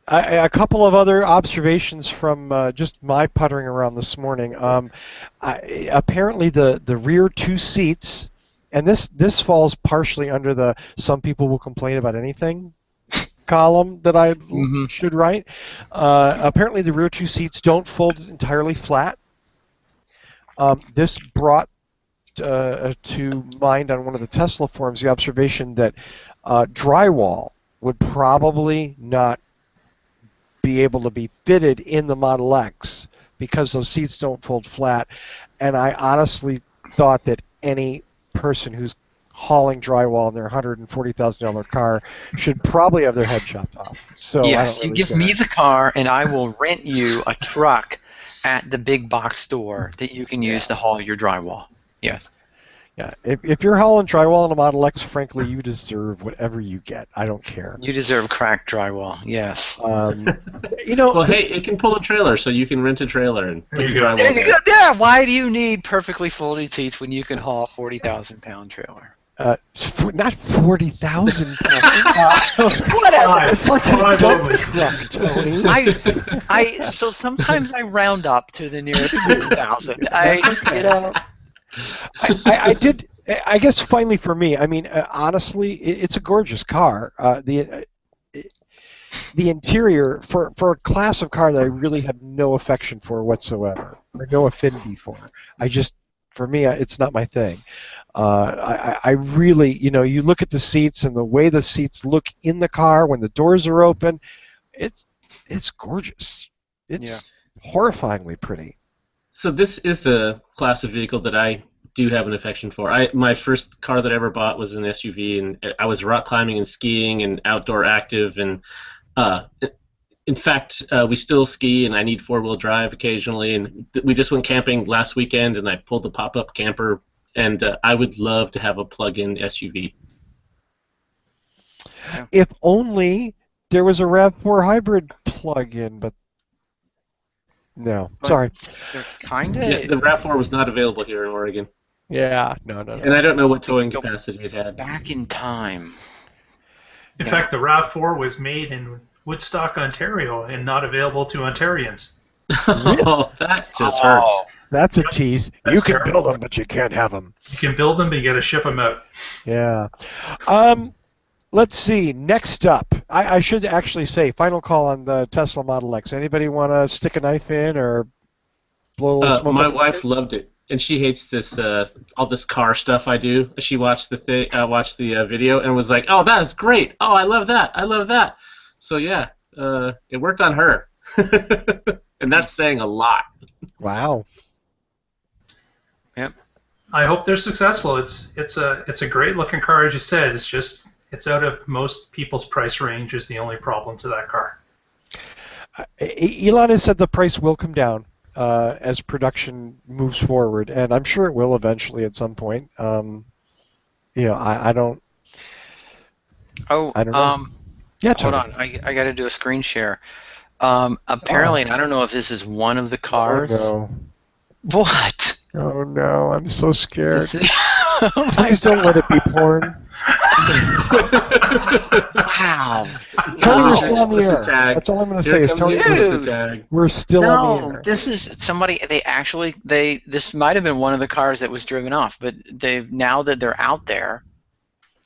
A couple of other observations from just my puttering around this morning. Apparently, the rear two seats, and this falls partially under the some people will complain about anything column that I should write. Apparently, the rear two seats don't fold entirely flat. This brought to mind on one of the Tesla forums the observation that drywall would probably not be able to be fitted in the Model X because those seats don't fold flat. And I honestly thought that any person who's hauling drywall in their $140,000 car should probably have their head chopped off. So yes, I don't really you give me the car, and I will rent you a truck at the big box store that you can use to haul your drywall. Yes. Yeah, if you're hauling drywall in a Model X, frankly, you deserve whatever you get. I don't care. You deserve cracked drywall. Yes. Well, hey, it can pull a trailer, so you can rent a trailer and put your drywall there. Yeah. Why do you need perfectly folded seats when you can haul a 40,000-pound trailer? Not 40,000 pounds. Whatever. It's like a dump truck, Tony. So sometimes I round up to the nearest 2,000. I did. I guess finally for me, I mean, honestly, it's a gorgeous car. The interior for a class of car that I really have no affection for whatsoever, or no affinity for. For me, it's not my thing. I really, you look at the seats and the way the seats look in the car when the doors are open, it's gorgeous. It's horrifyingly pretty. So this is a class of vehicle that I do have an affection for. My first car that I ever bought was an SUV, and I was rock climbing and skiing and outdoor active, and in fact, we still ski, and I need four-wheel drive occasionally, and we just went camping last weekend, and I pulled the pop-up camper, and I would love to have a plug-in SUV. If only there was a RAV4 hybrid plug-in, but no, sorry. Kind of. Yeah, the RAV4 was not available here in Oregon. Yeah, no. And I don't know what towing capacity it had. Back in time. In fact, the RAV4 was made in Woodstock, Ontario, and not available to Ontarians. Oh, that just hurts. That's a tease. That's You can terrible. build them, but you can't have them. You can build them, but you got to ship them out. Yeah. Let's see. Next up, I should actually say, final call on the Tesla Model X. Anybody want to stick a knife in or blow a little smoke? My up? wife loved it, and she hates this all this car stuff I do. She watched the video and was like, "Oh, that is great! Oh, I love that! I love that!" So yeah, it worked on her, and that's saying a lot. Wow. Yep. I hope they're successful. It's a great looking car, as you said. It's just it's out of most people's price range is the only problem to that car. Elon has said the price will come down as production moves forward, and I'm sure it will eventually at some point. I don't. Oh, I don't know. Yeah, hold Tony. on. I got to do a screen share. Apparently, and I don't know if this is one of the cars. Oh What? no! Oh no! I'm so scared. This is- Please don't let it be porn. Wow. Tony, we're Wow. still on the What's the air. tag? That's all I'm going to Here say is comes Tony, the tag. we're still on the No, air. this is somebody. This might have been one of the cars that was driven off, but now that they're out there.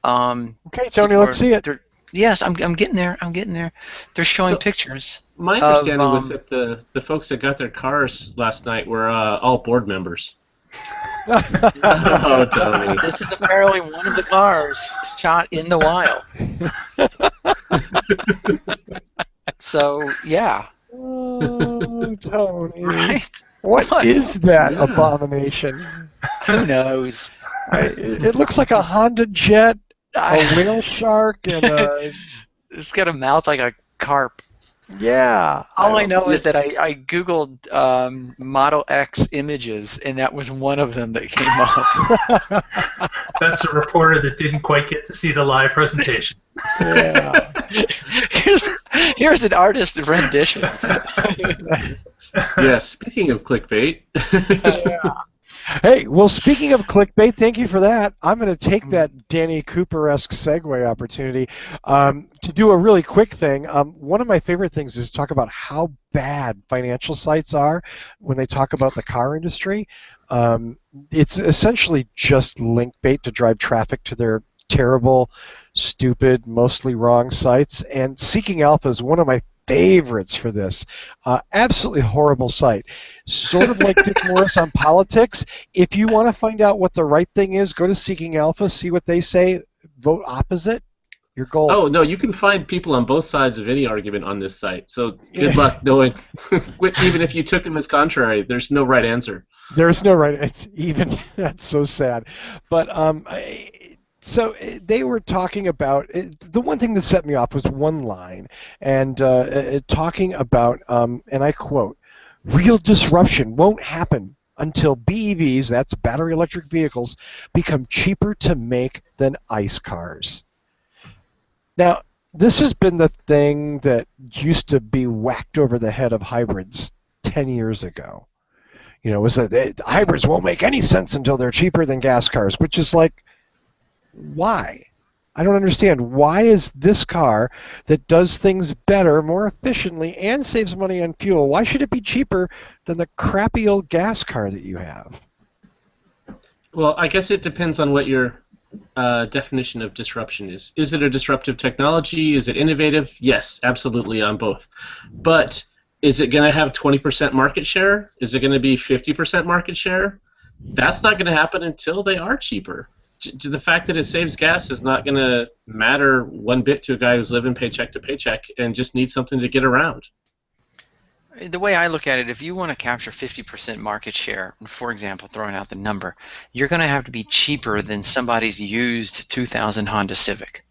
Okay, Tony, let's see it. Yes, I'm getting there. I'm getting there. They're showing pictures. My understanding was that the folks that got their cars last night were all board members. Oh, Tony. This is apparently one of the cars shot in the wild. So yeah. Oh, Tony. Right? What is that Yeah. abomination? Who knows? It looks like a Honda Jet, a whale shark, and a... It's got a mouth like a carp. Yeah. All I know is that I Googled Model X images, and that was one of them that came up. That's a reporter that didn't quite get to see the live presentation. Yeah. Here's an artist's rendition. Yeah, speaking of clickbait. Hey, well, speaking of clickbait, thank you for that. I'm going to take that Danny Cooper-esque segue opportunity to do a really quick thing. One of my favorite things is to talk about how bad financial sites are when they talk about the car industry. It's essentially just link bait to drive traffic to their terrible, stupid, mostly wrong sites. And Seeking Alpha is one of my favorites for this. Absolutely horrible site. Sort of like Dick Morris on politics. If you want to find out what the right thing is, go to Seeking Alpha, see what they say, vote opposite. Your goal. Oh no, you can find people on both sides of any argument on this site. So good luck knowing. Even if you took them as contrary, there's no right answer. There's no right. It's even. That's so sad. But so they were talking about the one thing that set me off was one line, and talking about, and I quote, "Real disruption won't happen until BEVs, that's battery electric vehicles, become cheaper to make than ICE cars." Now, this has been the thing that used to be whacked over the head of hybrids 10 years ago. You know, was that hybrids won't make any sense until they're cheaper than gas cars, which is like, why? I don't understand. Why is this car that does things better, more efficiently, and saves money on fuel, why should it be cheaper than the crappy old gas car that you have? Well, I guess it depends on what your definition of disruption is. Is it a disruptive technology? Is it innovative? Yes, absolutely on both. But is it going to have 20% market share? Is it going to be 50% market share? That's not going to happen until they are cheaper. The fact that it saves gas is not going to matter one bit to a guy who's living paycheck to paycheck and just needs something to get around. The way I look at it, if you want to capture 50% market share, for example, throwing out the number, you're going to have to be cheaper than somebody's used 2000 Honda Civic.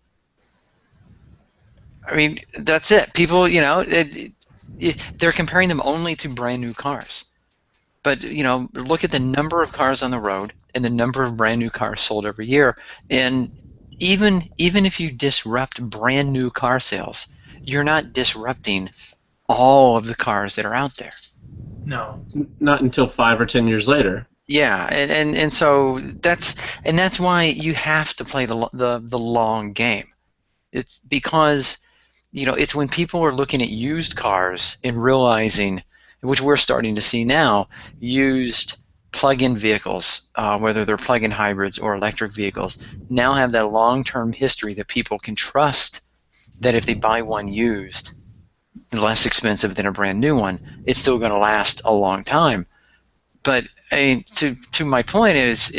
I mean, that's it. People, you know, they're comparing them only to brand new cars. But, you know, look at the number of cars on the road and the number of brand new cars sold every year. And even if you disrupt brand new car sales, you're not disrupting all of the cars that are out there. No. Not until 5 or 10 years later. Yeah, and so that's why you have to play the long game. It's because, you know, it's when people are looking at used cars and realizing, which we're starting to see now, used plug-in vehicles, whether they're plug-in hybrids or electric vehicles, now have that long-term history that people can trust that if they buy one used, less expensive than a brand new one, it's still going to last a long time. But I mean, to my point is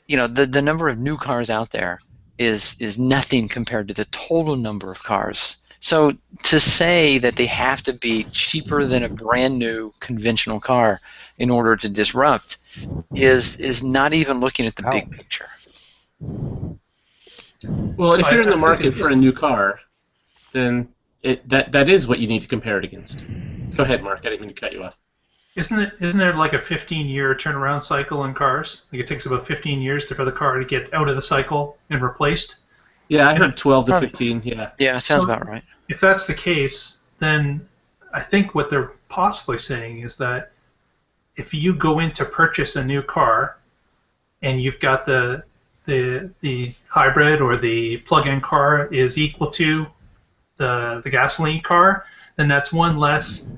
you know, the number of new cars out there is nothing compared to the total number of cars. So to say that they have to be cheaper than a brand new conventional car in order to disrupt is not even looking at the big picture. Well, if you're in the market for a new car, then that is what you need to compare it against. Go ahead, Mark. I didn't mean to cut you off. Isn't there like a 15-year turnaround cycle in cars? Like it takes about 15 years for the car to get out of the cycle and replaced? Yeah, I heard 12 to 15, yeah. Yeah, sounds about right. If that's the case, then I think what they're possibly saying is that if you go in to purchase a new car and you've got the hybrid or the plug-in car is equal to the gasoline car, then that's one less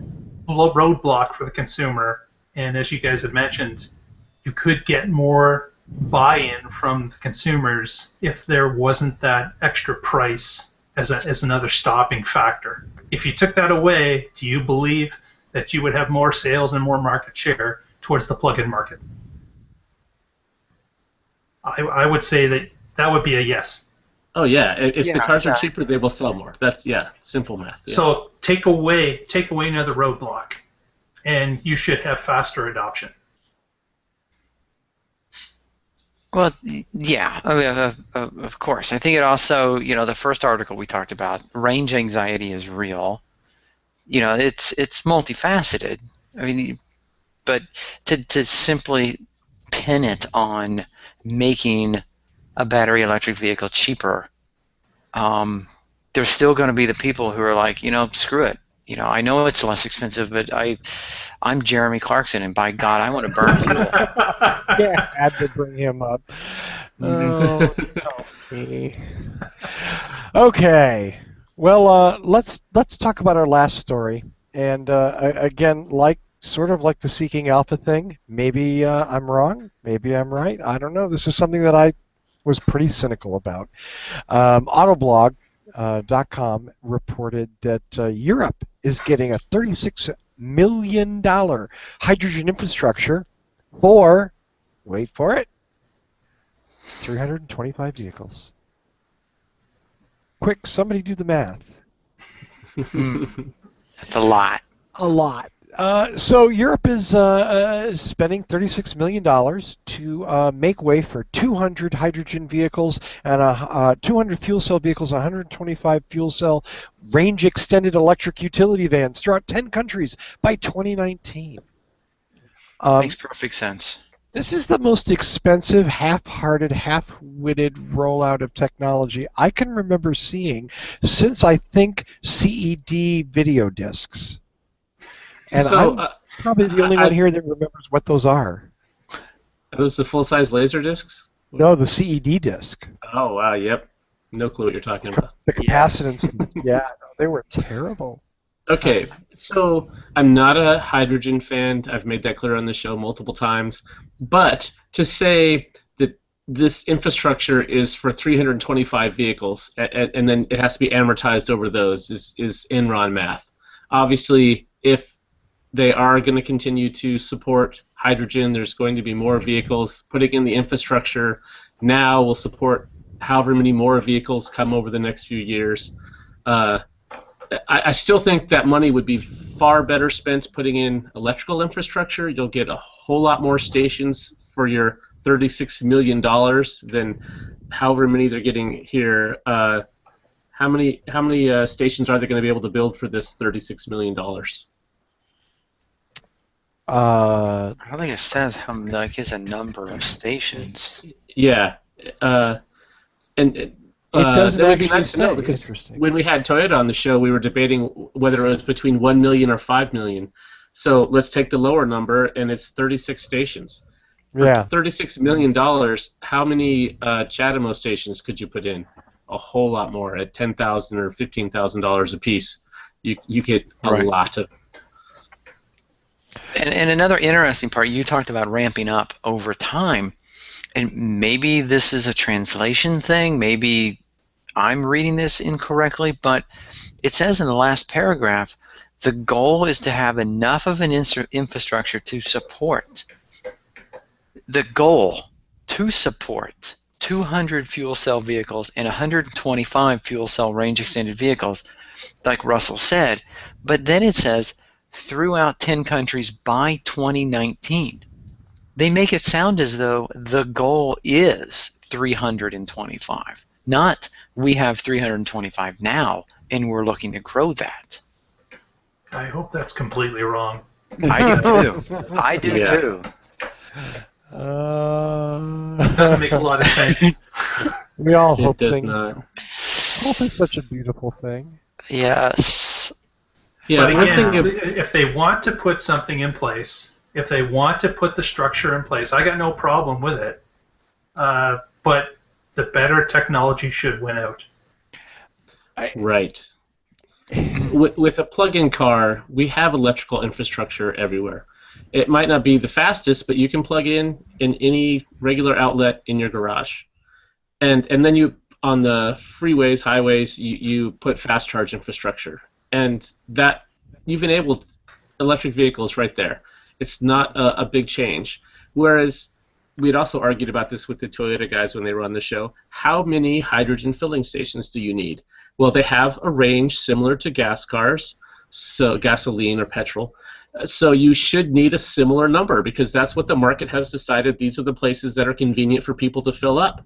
roadblock for the consumer. And as you guys have mentioned, you could get more buy-in from the consumers if there wasn't that extra price as another stopping factor. If you took that away, do you believe that you would have more sales and more market share towards the plug-in market? I would say that would be a yes. Oh yeah, if the cars are cheaper, they will sell more. That's simple math. Yeah. So take away another roadblock, and you should have faster adoption. Well, yeah, I mean, of course. I think it also, you know, the first article we talked about, range anxiety is real. You know, it's multifaceted. I mean, but to simply pin it on making a battery electric vehicle cheaper, there's still going to be the people who are like, you know, screw it. You know, I know it's less expensive, but I'm Jeremy Clarkson, and by God, I want to burn fuel. Yeah, I had to bring him up. Oh, Tony. Okay. Well, let's talk about our last story. And again, sort of like the Seeking Alpha thing. Maybe I'm wrong. Maybe I'm right. I don't know. This is something that I was pretty cynical about. Autoblog.com reported that Europe is getting a $36 million hydrogen infrastructure for, wait for it, 325 vehicles. Quick, somebody do the math. That's a lot. A lot. So Europe is spending $36 million to make way for 200 hydrogen vehicles and 200 fuel cell vehicles, 125 fuel cell range extended electric utility vans throughout 10 countries by 2019. Makes perfect sense. This is the most expensive, half-hearted, half-witted rollout of technology I can remember seeing since, I think, CED video discs. And So, I'm probably the only one here that remembers what those are. Are those the full-size laser discs? No, the CED disc. Oh, wow, yep. No clue what you're talking about. The capacitance. Yeah, no, they were terrible. Okay, so I'm not a hydrogen fan. I've made that clear on the show multiple times. But to say that this infrastructure is for 325 vehicles and then it has to be amortized over those is Enron math. Obviously, if they are going to continue to support hydrogen, there's going to be more vehicles. Putting in the infrastructure now will support however many more vehicles come over the next few years. I still think that money would be far better spent putting in electrical infrastructure. You'll get a whole lot more stations for your $36 million than however many they're getting here. How many stations are they going to be able to build for this $36 million? I don't think it says how like is a number of stations. Yeah, and it doesn't that would be actually nice to know say. because Interesting. when we had Toyota on the show, we were debating whether it was between 1 million or 5 million. So let's take the lower number, and it's 36 stations. For Yeah. $36 million, how many CHAdeMO stations could you put in? A whole lot more at $10,000 or $15,000 a piece. You get a Right. lot of. And another interesting part, you talked about ramping up over time, and maybe this is a translation thing, maybe I'm reading this incorrectly, but it says in the last paragraph, the goal is to have enough of an infrastructure to support. The goal to support 200 fuel cell vehicles and 125 fuel cell range extended vehicles, like Russell said, but then it says throughout 10 countries by 2019. They make it sound as though the goal is 325, not we have 325 now and we're looking to grow that. I hope that's completely wrong. I do too. I do Yeah. too. It doesn't make a lot of sense. We all It hope does things. not. Hope is such a beautiful thing. Yes. Yeah, But one again, thing. if they want to put something in place, if they want to put the structure in place, I got no problem with it. But the better technology should win out. Right. With a plug-in car, we have electrical infrastructure everywhere. It might not be the fastest, but you can plug in any regular outlet in your garage. And then you, on the freeways, highways, you put fast charge infrastructure. And that, you've enabled electric vehicles right there. It's not a big change. Whereas, we'd also argued about this with the Toyota guys when they were on the show. How many hydrogen filling stations do you need? Well, they have a range similar to gas cars, so gasoline or petrol. So you should need a similar number because that's what the market has decided. These are the places that are convenient for people to fill up.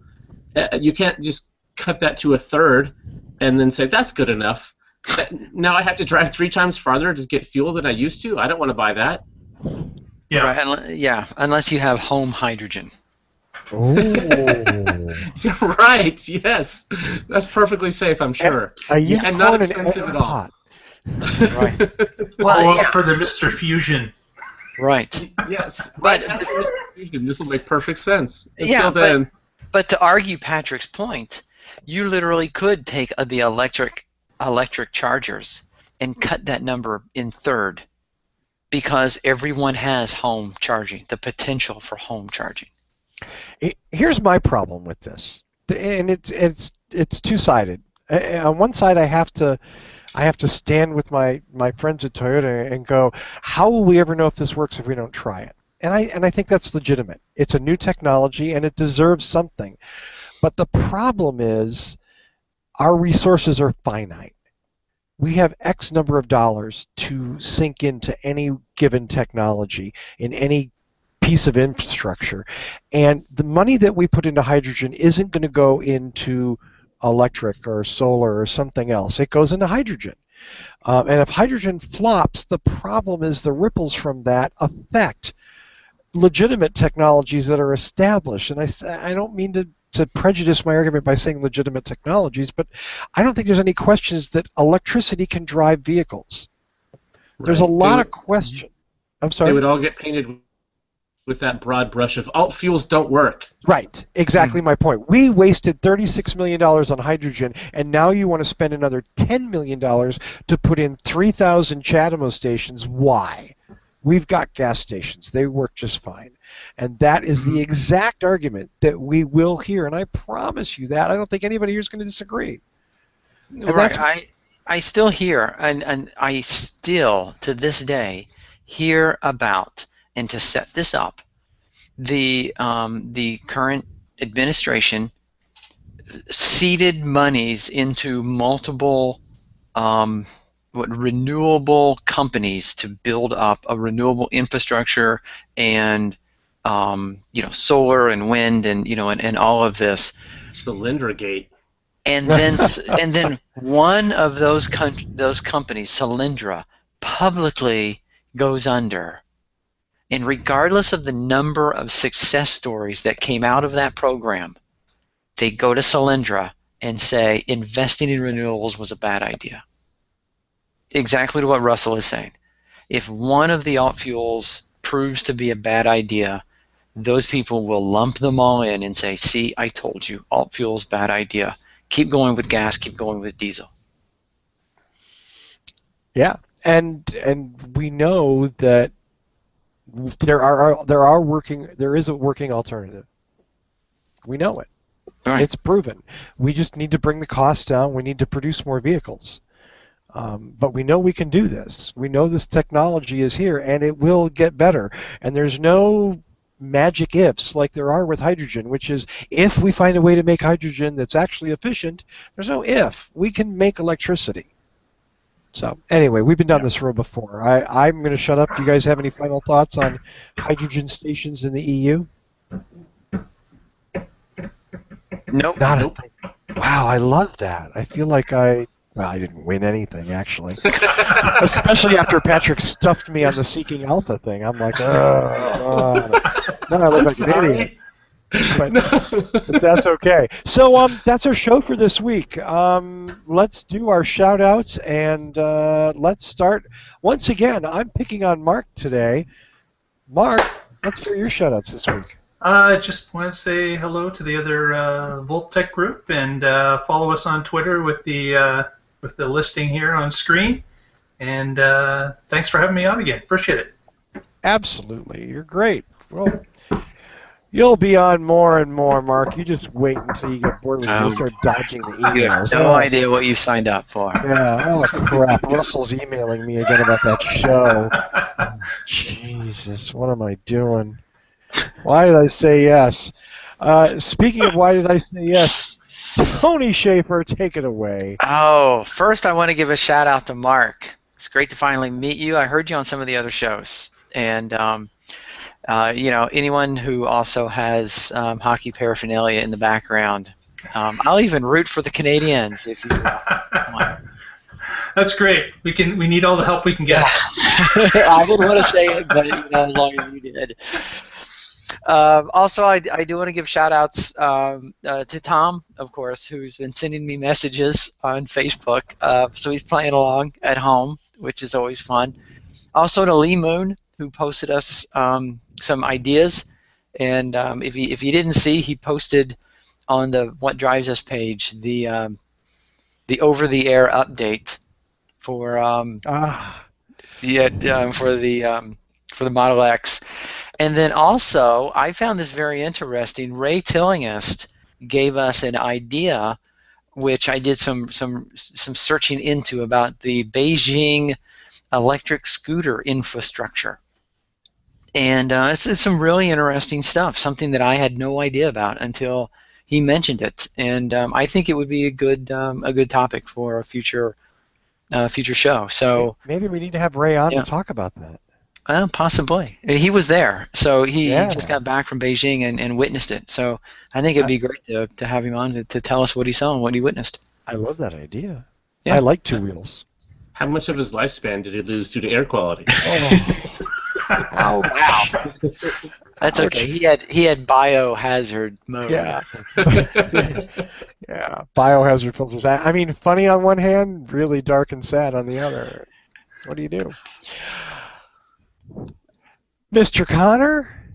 You can't just cut that to a third and then say that's good enough. Now I have to drive 3 times farther to get fuel than I used to. I don't want to buy that. Yeah. Right, unless you have home hydrogen. Oh. You're right. Yes, that's perfectly safe. I'm sure. A Yeah, and not unicorn and expensive egg at all. pot. Right. Well, Well, yeah, for the Mr. Fusion. right. Yes, But this will make perfect sense. yeah, Until then, but to argue Patrick's point, you literally could take the electric chargers and cut that number in third, because everyone has home charging, the potential for home charging. Here's my problem with this, and it's two-sided. On one side, I have to stand with my friends at Toyota and go, how will we ever know if this works if we don't try it? And I think that's legitimate. It's a new technology and it deserves something. But the problem is our resources are finite. We have X number of dollars to sink into any given technology in any piece of infrastructure. And the money that we put into hydrogen isn't going to go into electric or solar or something else. It goes into hydrogen. And if hydrogen flops, the problem is the ripples from that affect legitimate technologies that are established. And I don't mean to prejudice my argument by saying legitimate technologies, but I don't think there's any questions that electricity can drive vehicles. There's a lot of question. I'm sorry? They would all get painted with that broad brush of alt fuels don't work. Right, exactly my point. We wasted $36 million on hydrogen, and now you want to spend another $10 million to put in 3,000 CHAdeMO stations. Why? We've got gas stations. They work just fine. And that is the exact argument that we will hear, and I promise you that. I don't think anybody here is going to disagree. And Right. I still hear, and I still, to this day, hear about, and to set this up, the current administration seeded monies into multiple renewable companies to build up a renewable infrastructure, and solar and wind, and and all of this. Cylindra-gate. And then one of those companies, Cylindra, publicly goes under. And regardless of the number of success stories that came out of that program, they go to Cylindra and say investing in renewables was a bad idea. Exactly what Russell is saying. If one of the alt fuels proves to be a bad idea, those people will lump them all in and say, see, I told you, alt fuels, bad idea. Keep going with gas, keep going with diesel. Yeah, and we know that there is a working alternative. We know it. Right. It's proven. We just need to bring the cost down. We need to produce more vehicles. But we know we can do this. We know this technology is here, and it will get better. And there's no magic ifs like there are with hydrogen, which is if we find a way to make hydrogen that's actually efficient, there's no if. We can make electricity. So anyway, we've been down this road before. I'm going to shut up. Do you guys have any final thoughts on hydrogen stations in the EU? Nope. Not a thing. Wow, I love that. I feel like I didn't win anything, actually. Especially after Patrick stuffed me on the Seeking Alpha thing. I'm like, oh, God. Now I look like an idiot. But that's okay. So that's our show for this week. Let's do our shout-outs, and let's start. Once again, I'm picking on Mark today. Mark, let's hear your shout-outs this week. Just want to say hello to the other Voltec group, and follow us on Twitter with the listing here on screen. And thanks for having me on again. Appreciate it. Absolutely. You're great. Well, you'll be on more and more, Mark. You just wait until you get bored with it. You'll start dodging the emails. You have no idea what you signed up for. Yeah, oh crap. Russell's emailing me again about that show. Jesus, what am I doing? Why did I say yes? Speaking of why did I say yes, Tony Schaefer, take it away. Oh, first I want to give a shout out to Mark. It's great to finally meet you. I heard you on some of the other shows. And, anyone who also has hockey paraphernalia in the background, I'll even root for the Canadiens if you want. That's great. We need all the help we can get. I didn't want to say it, but as long as you did. Also, I do want to give shout outs to Tom, of course, who's been sending me messages on Facebook. So he's playing along at home, which is always fun. Also to Lee Moon, who posted us some ideas. And if you didn't see, he posted on the What Drives Us page the over-the-air update for for the Model X. And then also, I found this very interesting. Ray Tillinghast gave us an idea, which I did some searching into, about the Beijing electric scooter infrastructure. And it's some really interesting stuff, something that I had no idea about until he mentioned it. And I think it would be a good topic for a future show. So maybe we need to have Ray on to talk about that. Possibly. He was there, so he just got back from Beijing and witnessed it. So I think it'd be great to have him on to tell us what he saw and what he witnessed. I love that idea. Yeah. I like two wheels. How much of his lifespan did he lose due to air quality? Oh wow. That's okay. He had biohazard mode. Yeah. Yeah. Biohazard filters. I mean, funny on one hand, really dark and sad on the other. What do you do? Mr. Connor?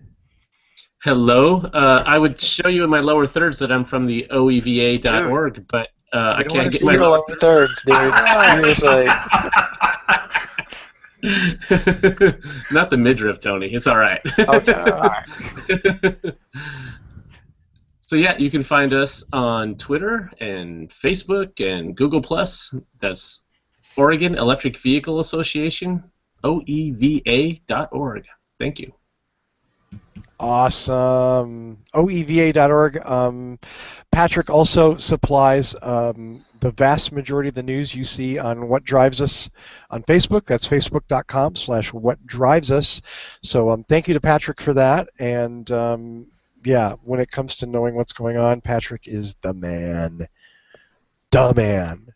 Hello. I would show you in my lower thirds that I'm from the oeva.org, but I can't get my lower thirds, dude. Seriously. Not the midriff, Tony. It's all right. Okay, all right. So yeah, you can find us on Twitter and Facebook and Google+. That's Oregon Electric Vehicle Association, oeva.org. Thank you. Awesome. oeva.org. Patrick also supplies the vast majority of the news you see on What Drives Us on Facebook. That's facebook.com/whatdrivesus. So thank you to Patrick for that. And yeah, when it comes to knowing what's going on, Patrick is the man. The man.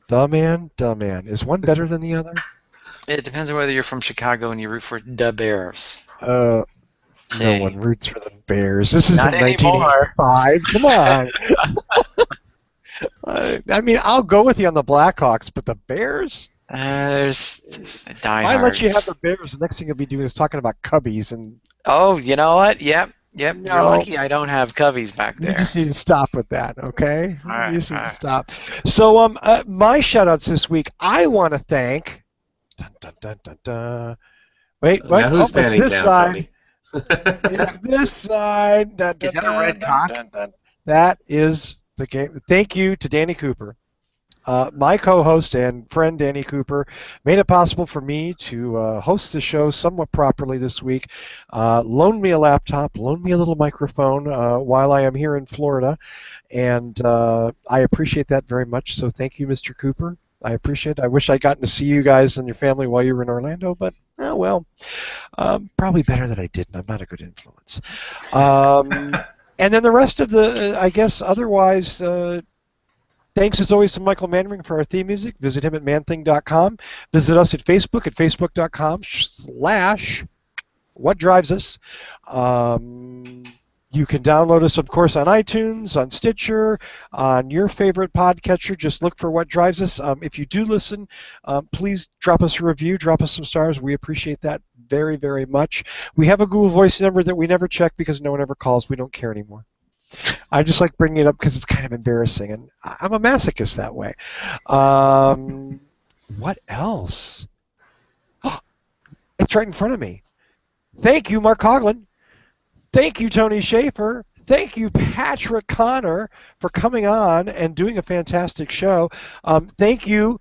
The man. The man. Is one better than the other? It depends on whether you're from Chicago and you root for the Bears. No one roots for the Bears. This is in 1985. Come on. I mean, I'll go with you on the Blackhawks, but the Bears? There's diehards. Why let you have the Bears? The next thing you'll be doing is talking about Cubbies and. Oh, you know what? Yep. No. You're lucky I don't have Cubbies back there. You just need to stop with that, okay? All right, you just need to stop. So, my shout-outs this week, I want to thank. Dun, dun, dun, dun, dun. Wait, what? Now who's it's this down, side. Tony? It's this side. Dun, dun, Is that a red cock? That is the game. Thank you to Danny Cooper. My co-host and friend Danny Cooper made it possible for me to host the show somewhat properly this week. Loaned me a laptop, loaned me a little microphone while I am here in Florida, and I appreciate that very much. So thank you, Mr. Cooper. I appreciate it. I wish I'd gotten to see you guys and your family while you were in Orlando, but oh well. Probably better that I didn't. I'm not a good influence. And then the rest of the, I guess, otherwise, thanks as always to Michael Mannering for our theme music. Visit him at manthing.com. Visit us at facebook.com/whatdrivesus. You can download us, of course, on iTunes, on Stitcher, on your favorite podcatcher. Just look for What Drives Us. If you do listen, please drop us a review, drop us some stars. We appreciate that very, very much. We have a Google Voice number that we never check because no one ever calls. We don't care anymore. I just like bringing it up because it's kind of embarrassing, and I'm a masochist that way. What else? It's right in front of me. Thank you, Mark Coughlin. Thank you, Tony Schaefer. Thank you, Patrick Connor, for coming on and doing a fantastic show. Thank you,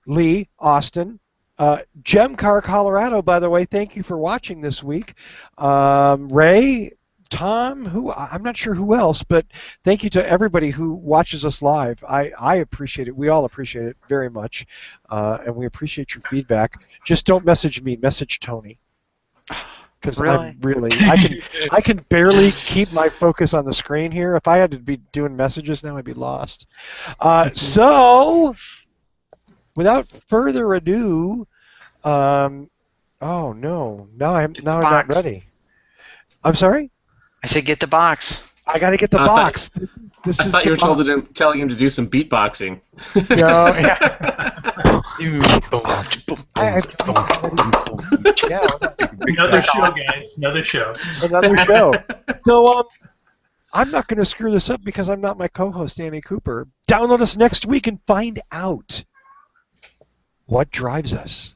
Lee Austin. Gemcar, Colorado, by the way, thank you for watching this week. Ray, Tom, I'm not sure who else, but thank you to everybody who watches us live. I appreciate it. We all appreciate it very much, and we appreciate your feedback. Just don't message me. Message Tony. Because I can barely keep my focus on the screen here. If I had to be doing messages now, I'd be lost. So, without further ado, oh no, now I'm not ready. I'm sorry? I said get the box. I got to get the I thought- box. This I is thought the you were box. telling him to do some beatboxing. No, yeah. Yeah, Another show, guys. Another show. another show. So, I'm not going to screw this up because I'm not my co-host, Annie Cooper. Download us next week and find out what drives us.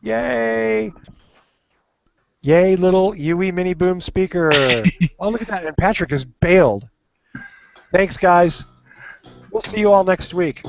Yay! Yay, little UE mini boom speaker. Oh, look at that. And Patrick is bailed. Thanks, guys. We'll see you all next week.